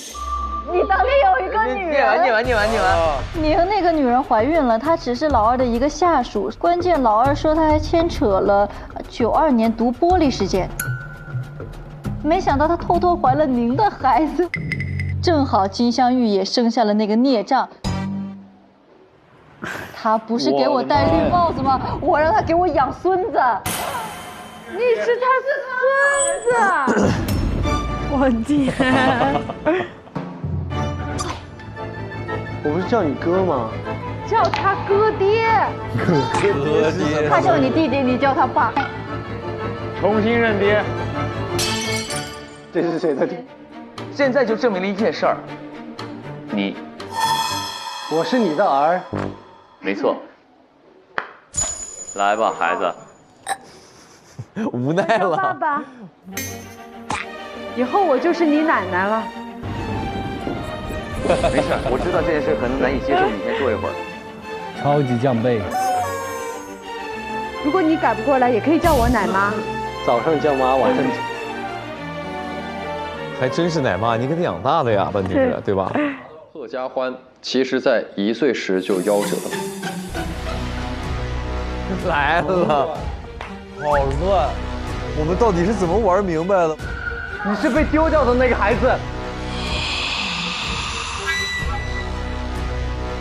当年有一个女人。念完。您那个女人怀孕了，她只是老二的一个下属。关键老二说她还牵扯了92年毒玻璃事件。没想到她偷偷怀了您的孩子，正好金镶玉也生下了那个孽障。他不是给我戴绿帽子吗？我让他给我养孙子。你是他的孙子。我天！我不是叫你哥吗？叫他哥爹。哥爹。他叫你弟弟，你叫他爸。重新认爹。这是谁的爹？现在就证明了一件事儿，我是你的儿。没错。来吧，孩子。无奈了。爸爸。以后我就是你奶奶了。没事，我知道这件事可能难以接受，你先坐一会儿。超级降倍。如果你改不过来，也可以叫我奶妈。早上叫妈，晚上叫。还真是奶妈，你给他养大的呀，问题是，对吧？贺家欢其实在1岁时就夭折了。来了，好乱，我们到底是怎么玩明白的？你是被丢掉的那个孩子。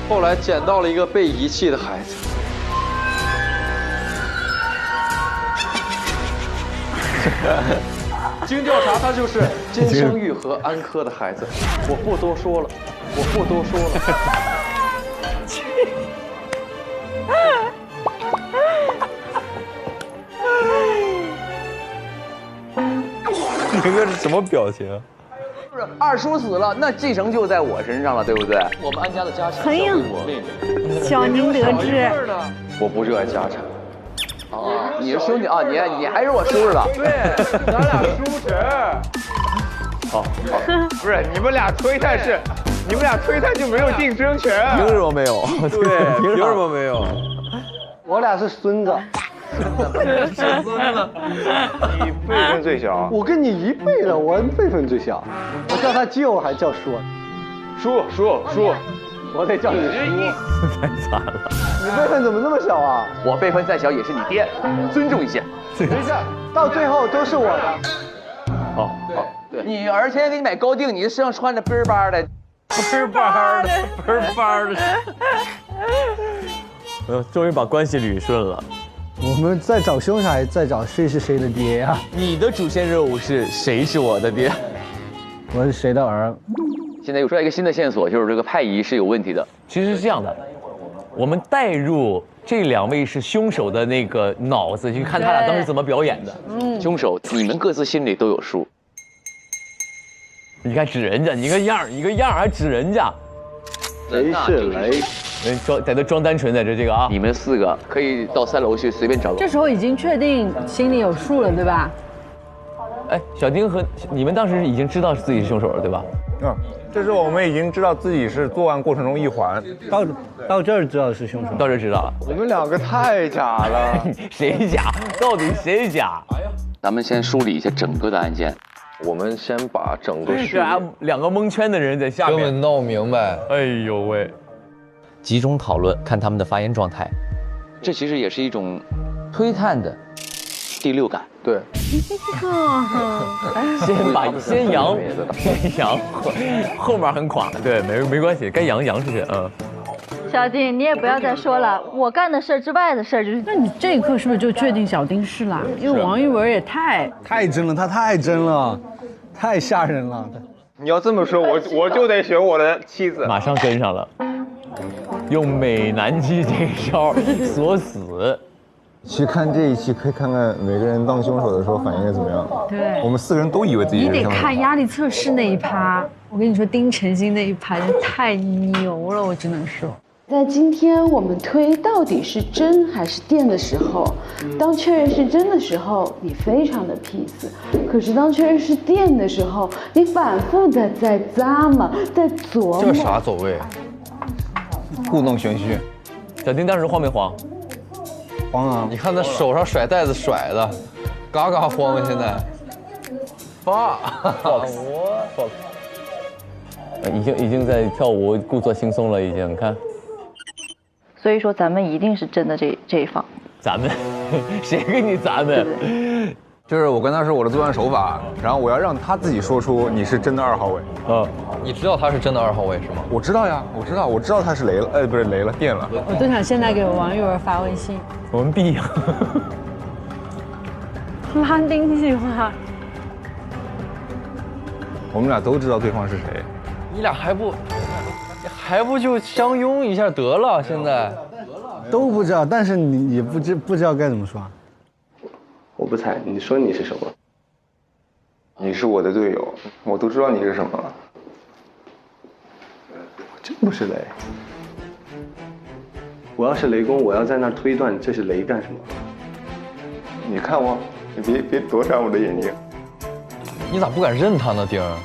后来捡到了一个被遗弃的孩子。经调查，他就是金镶玉和安科的孩子。我不多说了。这个是什么表情？不是二叔死了，那继承就在我身上了，对不对？我们安家的家产交给我妹妹。小宁得知。我不热爱家产。啊，你是兄弟啊，你还是我叔的。对，咱俩叔侄。好，不是你们俩推太就没有竞争权。凭什么没有？对，凭什么没有？我俩是孙子。是孙子。你辈分最小。我跟你1辈的，我辈分最小。我叫他舅还叫叔。叔。我得叫你叔。太惨了。你辈分怎么那么小啊？我辈分再小也是你爹，尊重一下。没事，到最后都是我的。好，对，你儿天天给你买高定，你身上穿着背儿巴的，背儿巴的。终于把关系捋顺了。我们在找凶手，还是在找谁是谁的爹呀？你的主线任务是谁是我的爹？我是谁的儿？现在又出来一个新的线索，就是这个派姨是有问题的。其实是这样的，我们带入这2位是凶手的那个脑子，去看他俩当时怎么表演的。凶手，你们各自心里都有数。你看指人家，一个样还指人家。谁是雷？在这装单纯，在这个啊。你们4个可以到3楼去随便找个。这时候已经确定心里有数了，对吧？哎，小丁和你们当时已经知道自己是凶手了，对吧？这时候我们已经知道自己是作案过程中一环，到这儿知道是凶手，到这儿知道了。我们2个太假了，谁假？到底谁假？咱们先梳理一下整个的案件。我们先把整个是啊，2个蒙圈的人在下面，根本闹不明白。哎呦喂！集中讨论，看他们的发言状态。这其实也是一种推探的第6感。对。先扬，后面很垮。对，没关系，该扬出去。小丁，你也不要再说了，我干的事之外的事就是。那你这一刻是不是就确定小丁是啦？因为王一文也太真了，他太真了，太吓人了。你要这么说，我就得选我的妻子。马上跟上了，用美男计这一招锁死。去看这一期，可以看看每个人当凶手的时候反应是怎么样。对，我们4个人都以为自己是你得看压力测试那一趴。我跟你说，丁程鑫那一趴太牛了，我只能说。在今天我们推到底是真还是电的时候，当确认是真的时候，你非常的 peace；可是当确认是电的时候，你反复的在咂摸，在琢磨。这啥走位？故弄玄虚。小丁当时慌没慌？慌啊！你看他手上甩袋子甩的，嘎嘎慌啊！现在。已经在跳舞，故作轻松了，已经。你看。所以说咱们一定是真的这一方。咱们，谁跟你咱们？就是我跟他说我的作案手法，然后我要让他自己说出你是真的2号位。你知道他是真的2号位是吗？我知道呀，我知道他是雷了，不是雷了，电了。我都想现在给王一文发微信。我们必拉丁计划。我们俩都知道对方是谁。你俩还不就相拥一下得了？现在都不知道，但是你不知道该怎么说。我不猜，你说你是什么？你是我的队友，我都知道你是什么了。真不是雷。我要是雷公，我要在那儿推断这是雷干什么？你看我，你别躲闪我的眼睛。你咋不敢认他呢，丁儿？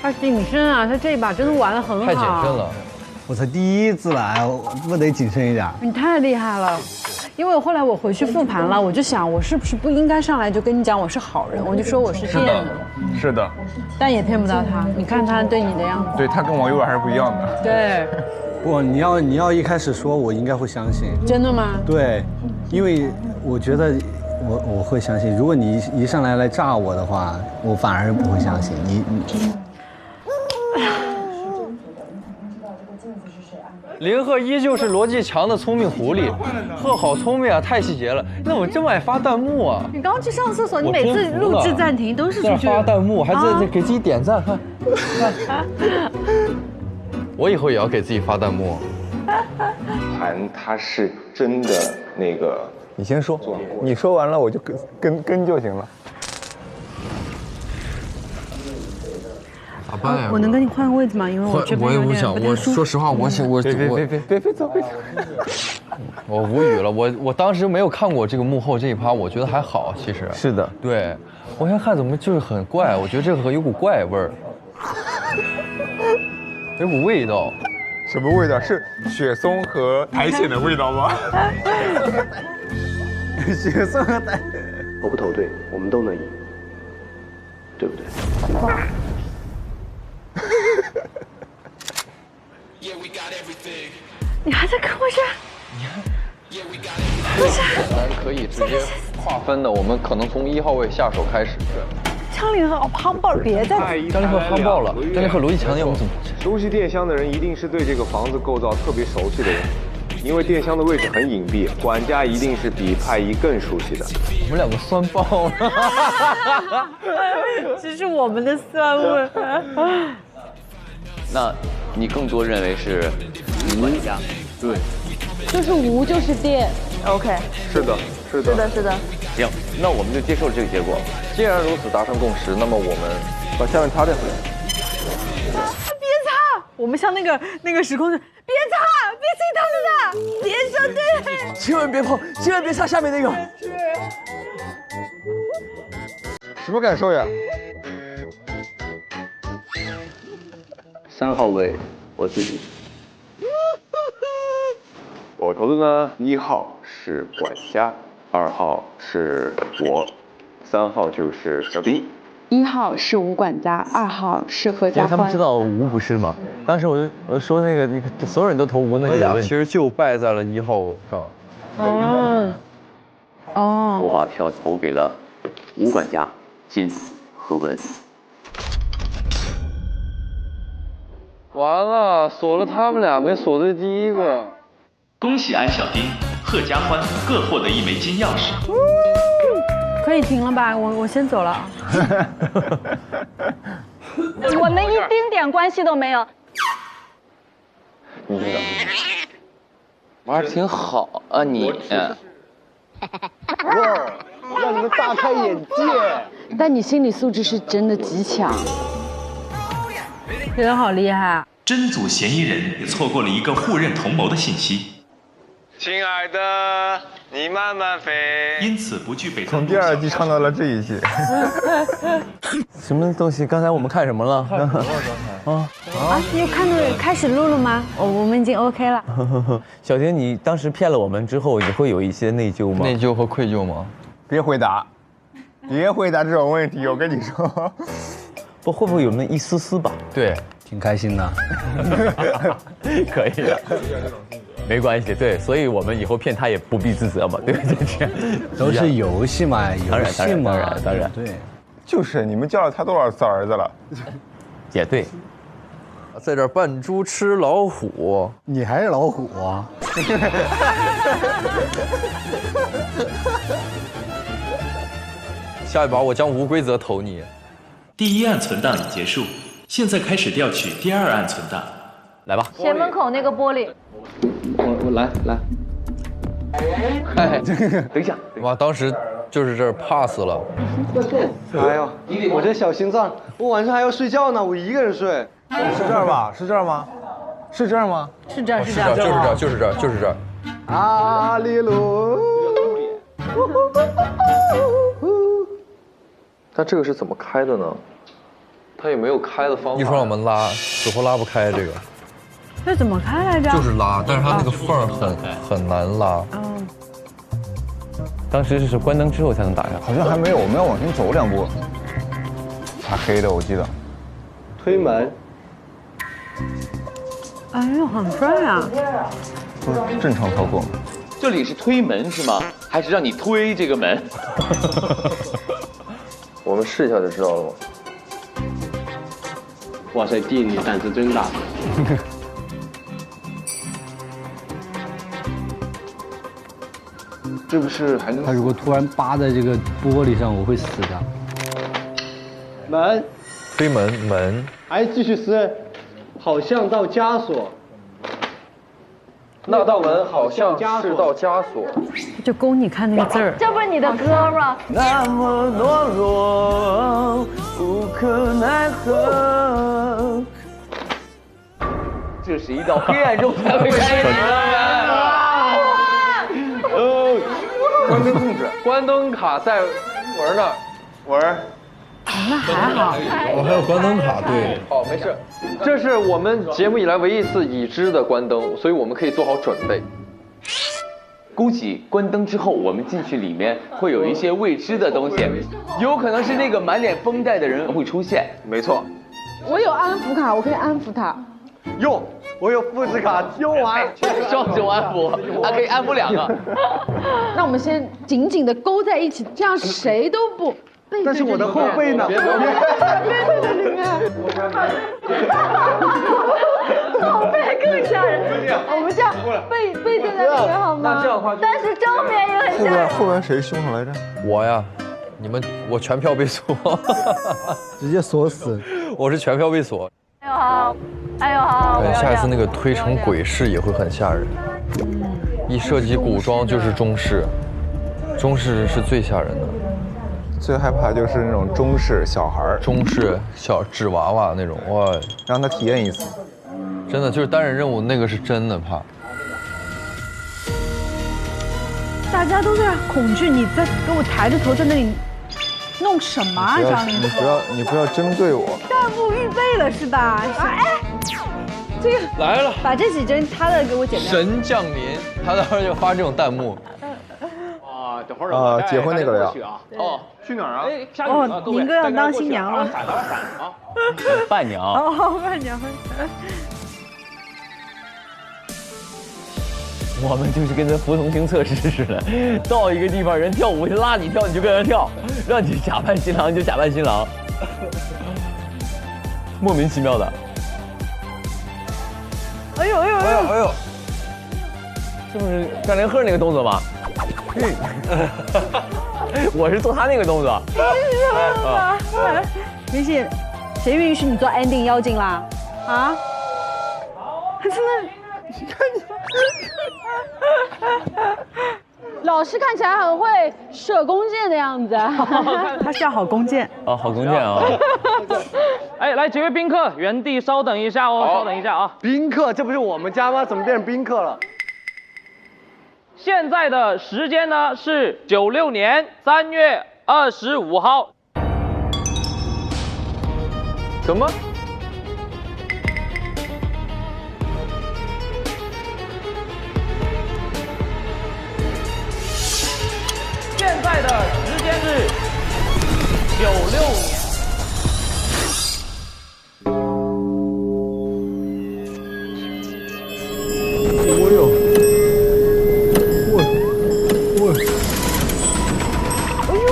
他谨慎啊，他这一把真的玩得很好。太谨慎了。我才第一次来，我不得谨慎一点。你太厉害了，因为后来我回去复盘了，我就想我是不是不应该上来就跟你讲我是好人，我就说我是电的。是的。但也骗不到他，你看他对你的样子。对他跟王一文还是不一样的。对。不，你要一开始说，我应该会相信。真的吗？对，因为我觉得我会相信。如果你一上来炸我的话，我反而不会相信你。林鹤依旧是逻辑强的聪明狐狸，鹤好聪明啊，太细节了。你怎么这么爱发弹幕啊？你刚去上厕所，你每次录制暂停都是出去发弹幕，还在给自己点赞，看。我以后也要给自己发弹幕。韩他是真的那个，你先说，你说完了我就跟就行了。咋办呀？我能跟你换个位置吗？因为我这边有点不太舒服。我说实话，我别走。我无语了，我当时没有看过这个幕后这一趴，我觉得还好，其实是的，对，我先看怎么就是很怪，我觉得这个有股怪味儿，有股味道，什么味道？是雪松和苔藓的味道吗？雪松和苔，投不投对，我们都能赢，对不对？你还在跟我这？不是，可以直接划分的，我们可能从1号位下手开始。张凌和憨豹别再张凌和憨豹了，张凌和罗辑强，要不怎么？熟悉电箱的人一定是对这个房子构造特别熟悉的人，因为电箱的位置很隐蔽，管家一定是比派一更熟悉的。我们两个酸爆了，这是我们的酸味。那你更多认为是管家？对，就是无就是电。OK。是的，是的，是的，是的。行，那我们就接受这个结果。既然如此达成共识，那么我们把下面插电回来。别擦！我们像那个时空，别擦，别心疼的，别说对，千万别碰，千万别擦下面那个。什么感受呀？3号位，我自己。我投的呢，1号是管家，2号是我，3号就是小丁。1号是吴管家，2号是何家欢。他们知道吴不是吗？当时我说那个，所有人都投吴，那俩其实就败在了1号上。我把票投给了吴管家、金和文。完了，锁了他们俩，没锁对第一个。恭喜安小丁、贺家欢各获得1枚金钥匙。可以停了吧？我先走了。我们一丁点关系都没有。你玩的挺好啊，你。哇，让你们大开眼界。但你心理素质是真的极强。人好厉害。真组嫌疑人也错过了一个互认同谋的信息。亲爱的，你慢慢飞。因此不具备。从第2季唱到了这一季。什么东西？刚才我们看什么了？又看到开始录了吗？我们已经 OK 了。小丁，你当时骗了我们之后，你会有一些内疚吗？内疚和愧疚吗？别回答，别回答这种问题，我跟你说。不，会不会有那么一丝丝吧？对，挺开心的。可以的。没关系，对，所以我们以后骗他也不必自责嘛，对不对？都是游戏嘛，游戏嘛，当然，对，就是你们叫了他多少次儿子了？也对，在这扮猪吃老虎，你还是老虎啊？下一把我将无规则投你。第1案存档已结束，现在开始调取第2案存档。来吧。前门口那个玻璃。我来。哎，等一下，哇，当时就是这儿 pass 了。哎呦，我这小心脏，我晚上还要睡觉呢，我一个人睡。是这儿吧？是这儿吗？是这儿吗？是这儿，就是这儿。阿里路。那这个是怎么开的呢？它也没有开的方法。一说让我们拉，死活拉不开这个。这怎么开来着？就是拉，但是它那个缝很难拉。当时是关灯之后才能打开，好像还没有，我们要往前走2步。还黑的，我记得。推门。哎呦，很帅啊！不是正常操作吗？这里是推门是吗？还是让你推这个门？我们试一下就知道了吗？哇塞，弟，你胆子真大。是不是还能？他如果突然扒在这个玻璃上，我会死的。门，推门，还继续撕，好像到枷锁。那道门好像是道枷锁。就供你看那个字儿。这不是你的歌吗？那么懦弱，无可奈何。这是一道黑暗中才会开启的门。关灯控制，关灯卡在文那儿，文。那还好。我还有关灯卡，对。好，没事。这是我们节目以来唯一一次已知的关灯，所以我们可以做好准备。估计关灯之后，我们进去里面会有一些未知的东西，有可能是那个满脸绷带的人会出现。没错。我有安抚卡，我可以安抚他。哟，我有复制卡，用完。双重安抚，还可以安抚2个。那我们先紧紧的勾在一起，这样谁都不背对着。但是我的后背呢？背对着里面。后背更吓人。我们这样背对着里面好吗？那这样的话，但是正面也很吓人。后边谁凶手来着？我呀，我全票被锁，直接锁死。我是全票被锁。哎呦好！对，下一次那个推成鬼市也会很吓人。一涉及古装就是中式，中式是最吓人的。最害怕就是那种中式小孩儿，中式小纸娃娃那种，哇，让他体验一次。真真的就是单人任务，那个是真的怕。大家都在恐惧，你在给我抬着头在那里弄什么啊？张琳，你不要针对我。弹幕预备了是吧？哎，这个来了，把这几帧他的给我剪掉。神降临，他待会儿就发这种弹幕。啊，等会儿结婚那个了呀？哦，去哪儿啊？哦，宁哥要当新娘了。闪啊！伴娘。哦，伴娘。我们就是跟这服从性测试似的，到一个地方人跳舞拉你跳你就跟着跳，让你假扮新郎就假扮新郎，莫名其妙的。哎呦哎呦哎呦哎呦！是不是张连鹤那个动作吗？我是做他那个动作。林姐，谁允许你做 ending 妖精啦？啊？真的。老师看起来很会射弓箭的样子，他是要好弓箭哦，好弓箭啊！哎，来几位宾客，原地稍等一下哦，稍等一下啊！宾客，这不是我们家吗？怎么变成宾客了？现在的时间呢是96年3月25号。什么？现在的时间是96年。哦呦！哎呦！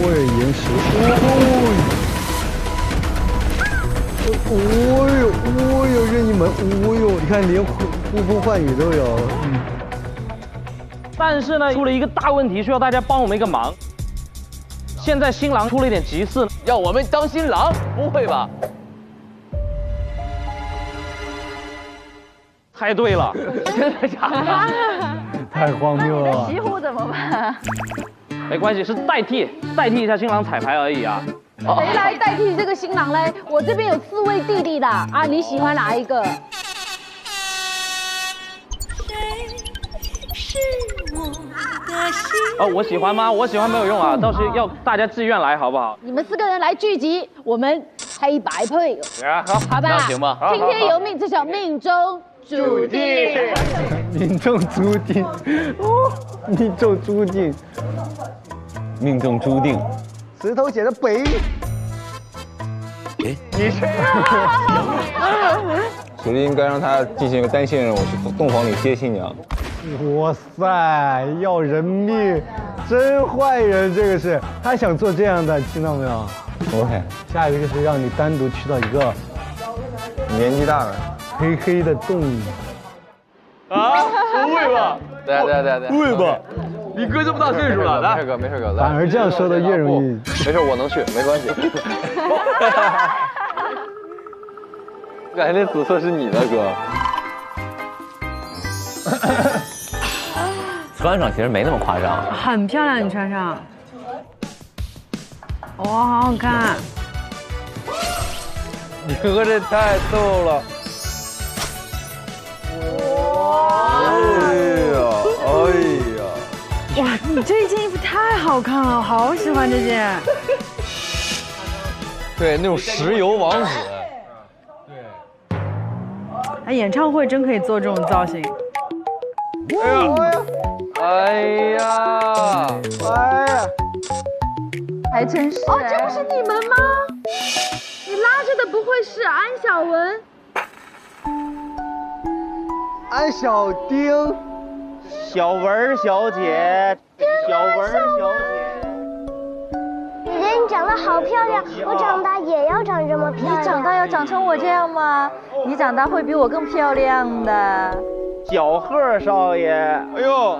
我也延时。哦呦，任意门！哦呦，你看连呼风唤雨都有。但是呢，出了一个大问题，需要大家帮我们一个忙。现在新郎出了一点急事，要我们当新郎？不会吧？猜对了，真的假的？太荒谬了。西湖怎么办？没关系，是代替一下新郎彩排而已啊。谁来代替这个新郎嘞？我这边有4位弟弟的啊，你喜欢哪一个？哦，我喜欢吗？我喜欢没有用啊，倒是要大家自愿来，好不好？你们4个人来聚集，我们黑白配。好吧，行吧。听天由命，这叫命中注定。命中注定，哦，命中注定，命中注定。石头剪的北。哎，你是？所以应该让他进行一个单线任务，去洞房里接新娘。哇塞，要人命，真坏人！这个是他想做这样的，听到没有 ？OK。下一个就是让你单独去到一个年纪大了、黑黑的洞里。啊？不会吧？对，不会吧？你哥这么大岁数了，来，没事哥，反而这样说的越容易。没事，我能去，没关系。感觉那紫色是你的哥。穿上其实没那么夸张，很漂亮，你穿上，哇，好好看！你哥这太逗了！哇，你这件衣服太好看了，好喜欢这件。对，那种石油王子。哎，演唱会真可以做这种造型。哎呀！还真是。哦，这不是你们吗？你拉着的不会是安小文？安小丁。小文小姐，小文小姐。雨莲，你长得好漂亮，我长大也要长这么漂亮。你长大要长成我这样吗？你长大会比我更漂亮的。小贺少爷，哎呦，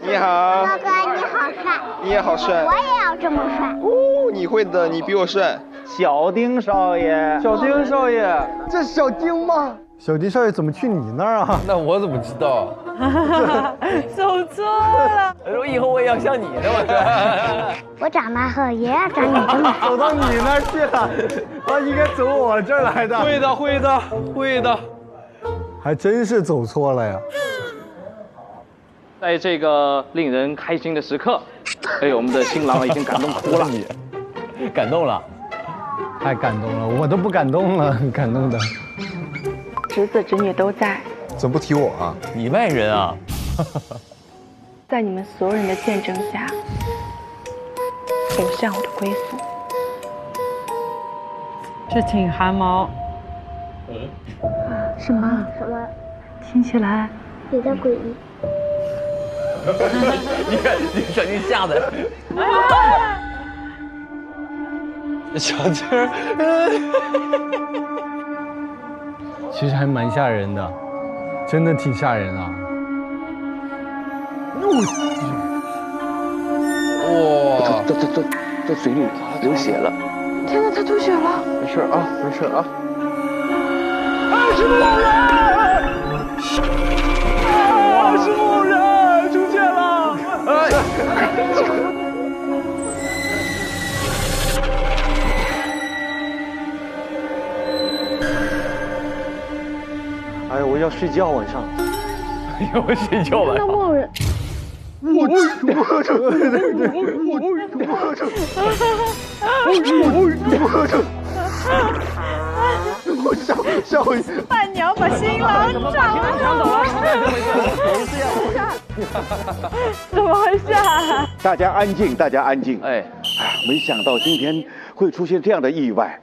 你好。哥哥，你好帅。你也好帅。我也要这么帅。哦，你会的，你比我帅。小丁少爷，小丁少爷，这是小丁吗？小迪少爷怎么去你那儿啊？那我怎么知道？走错了。我以后我也要像你那么帅。我长大后也要长你这么走到你那儿去了，啊，应该走我这儿来的。会的，会的，会的。还真是走错了呀。在这个令人开心的时刻，我们的新郎已经感动哭了，感动了，太感动了，我都不感动了，感动的。侄子侄女都在，怎么不提我啊？你外人啊！在你们所有人的见证下，走向我的归宿。这挺汗毛。什么？什么？听起来有点诡异。你看，你小心吓的。小鸡儿。其实还蛮吓人的，真的挺吓人啊！哇，这嘴里流血了！天哪，他吐血了！没事啊，没事啊。是路人！是路人出现了！哎呀，我要睡觉，晚上。要睡觉晚上。看到木偶人。我吓我！伴娘把新郎抢走了，怎么回事啊？大家安静，大家安静。哎，没想到今天会出现这样的意外，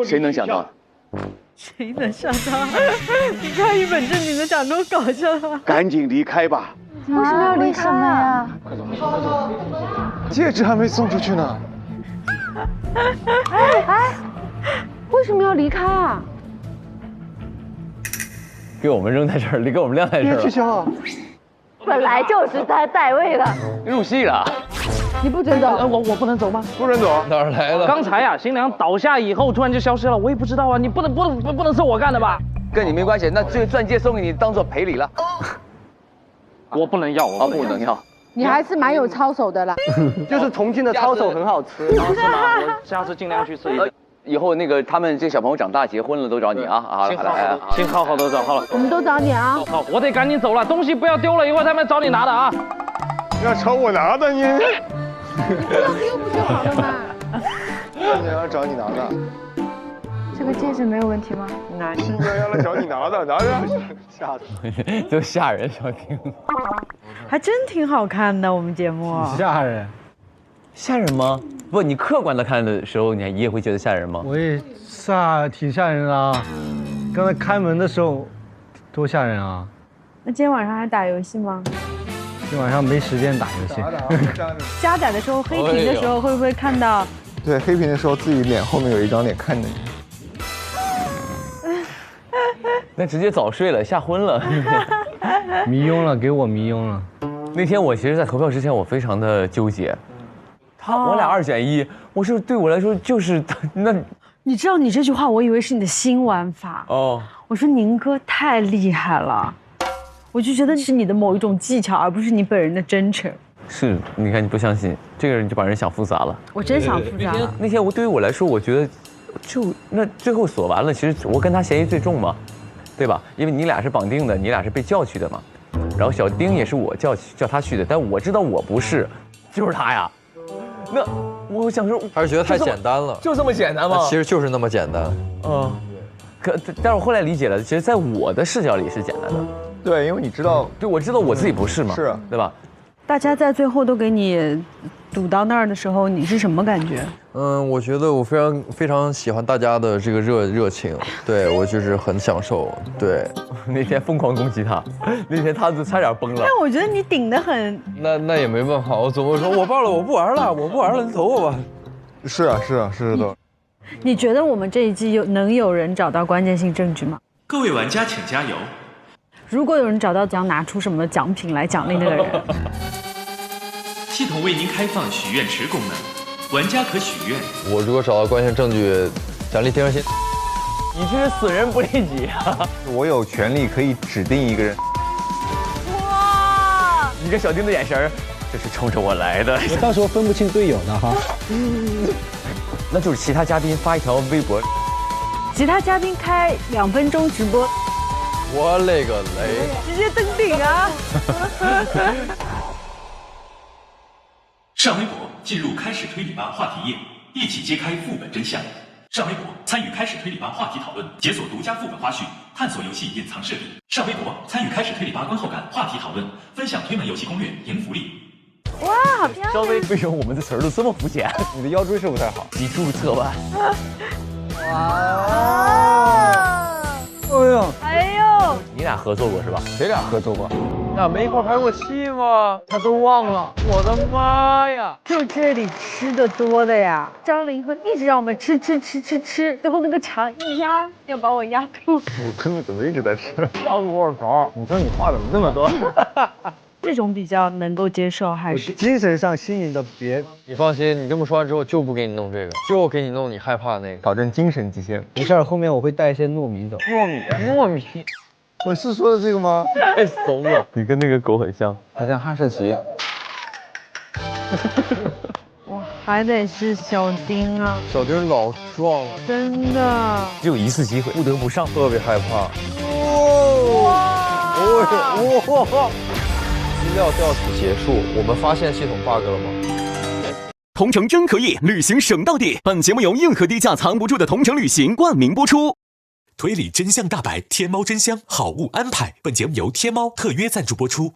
谁能想到？谁能想到？你看一本正经的讲这种搞笑的话。赶紧离开吧。为什么要离开呀？快走，快走！戒指还没送出去呢。哎，为什么要离开啊？给我们扔在这儿，你给我们晾在这儿。别取消。本来就是他带位的。入戏了。你不准走。我不能走吗？不准走。哪儿来的？刚才啊，新娘倒下以后突然就消失了，我也不知道啊，你不能是我干的吧？跟你没关系，那这个钻戒送给你，当做赔礼了。我不能要，我不能要。你还是蛮有操守的啦。就是重庆的操守很好吃。是吗？我下次尽量去试一下。以后那个他们这小朋友长大结婚了都找你啊！好了，信号好都找好了。我们都找你啊！好，我得赶紧走了，东西不要丢了，一会儿他们找你拿的啊。要找我拿的你？丢不就好了嘛？人家要找你拿的。这个戒指没有问题吗？新娘要来找你拿的，拿着。吓死！就吓人，小婷。还真挺好看的，我们节目。吓人。吓人吗？不，你客观的看的时候，你也会觉得吓人吗？我也挺吓人的啊！刚才开门的时候，多吓人啊！那今天晚上还打游戏吗？今晚上没时间打游戏。加载的时候，黑屏的时候会不会看到？对，黑屏的时候自己脸后面有一张脸看着你。那直接早睡了，吓昏了。迷晕了，给我迷晕了。那天我其实，在投票之前，我非常的纠结。我俩2选1，我说对我来说就是那。你知道你这句话，我以为是你的新玩法哦。我说宁哥太厉害了，我就觉得是你的某一种技巧，而不是你本人的真诚。是，你看你不相信，这个人就把人想复杂了。我真想复杂了。那天对于我来说，我觉得那最后锁完了，其实我跟他嫌疑最重嘛，对吧？因为你俩是绑定的，你俩是被叫去的嘛。然后小丁也是我叫他去的，但我知道我不是，就是他呀。那我想说，还是觉得太简单了，就这么简单吗？其实就是那么简单。但是我后来理解了，其实在我的视角里是简单的。对，因为你知道，对，我知道我自己不是嘛，是，对吧？大家在最后都给你堵到那儿的时候，你是什么感觉？我觉得我非常喜欢大家的这个热情，对我就是很享受。对，那天疯狂攻击他，那天他就差点崩了。但我觉得你顶得很。那也没办法，我总会说我报了，我不玩了，你投我吧。是的。你觉得我们这一季能有人找到关键性证据吗？各位玩家请加油！如果有人找到，将拿出什么奖品来奖励那个人？系统为您开放许愿池功能，玩家可许愿。我如果找到关键证据，奖励天上星。你这是死人不利己啊！我有权利可以指定一个人。哇！你跟小丁的眼神，这是冲着我来的。我到时候分不清队友的哈。那就是其他嘉宾发一条微博，其他嘉宾开2分钟直播。我勒个雷！直接登顶啊！上微博进入开始推理吧话题页，一起揭开副本真相。上微博参与开始推理吧话题讨论，解锁独家副本花絮，探索游戏隐藏设定。上微博参与开始推理吧观后感话题讨论，分享推门游戏攻略，赢福利。哇，好漂亮！稍微为什么我们的词儿都这么肤浅？你的腰椎是不太好，脊柱侧弯。哇！哎呦！你俩合作过是吧？谁俩合作过？你俩没一块拍过戏吗？他都忘了，我的妈呀！就这里吃的多的呀，张凌和一直让我们吃，最后那个肠一压，要把我压吐。我根本怎么一直在吃？要多少？你说你话怎么那么多？这种比较能够接受，还是精神上新颖的别。你放心，你这么说完之后就不给你弄这个，就给你弄你害怕那个，挑战精神极限。没事，后面我会带一些糯米的。糯米。我是说的这个吗？太怂了，你跟那个狗很像，好像哈士奇。哇，还得是小丁啊！小丁老壮了，真的。只有一次机会，不得不上，特别害怕。哇！资料调取结束，我们发现系统 bug 了吗？同城真可以，旅行省到底。本节目由硬核低价藏不住的同城旅行冠名播出。推理真相大白，天猫真香，好物安排。本节目由天猫特约赞助播出。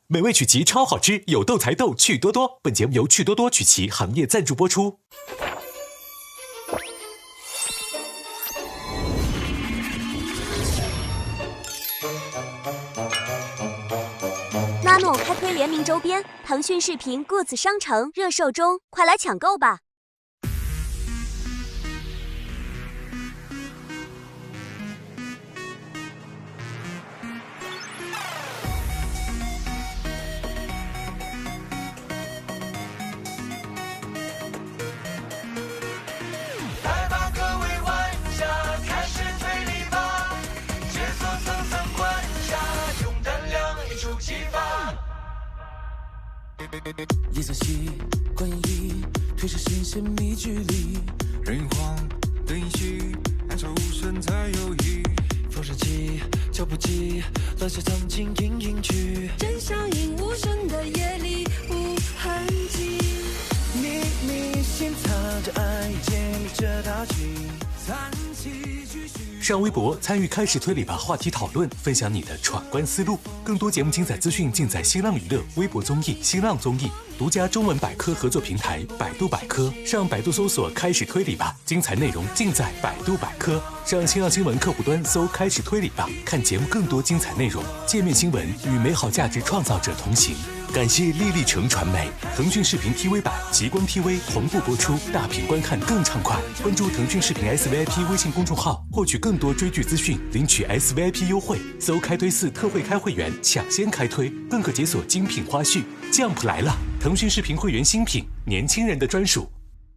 美味曲奇超好吃，有豆才豆，趣多多。本节目由趣多多曲奇行业赞助播出。拉诺开推联名周边，腾讯视频 Goods 商城热售中，快来抢购吧！来吧，各位玩家，开始推理吧！解锁层层关卡，用胆量一触即发。夜色习惯一推是新鲜密距离，人慌的音序，暗潮无声才有意。放射器脚步急，乱世藏进隐隐去，真相隐无声的夜里无痕迹。秘密心藏着爱，建立着大局，残气继续。上微博参与开始推理吧话题讨论，分享你的闯关思路。更多节目精彩资讯尽在新浪娱乐、微博综艺、新浪综艺独家中文百科合作平台百度百科。上百度搜索开始推理吧，精彩内容尽在百度百科。上新浪新闻客户端搜开始推理吧，看节目更多精彩内容。界面新闻与美好价值创造者同行。感谢丽丽城传媒、腾讯视频 TV 版、极光 TV 同步播出，大屏观看更畅快。关注腾讯视频 SVIP 微信公众号，获取更多追剧资讯，领取 SVIP 优惠。搜开推4特惠开会员，抢先开推，更可解锁精品花絮。Jump 来了，腾讯视频会员新品，年轻人的专属。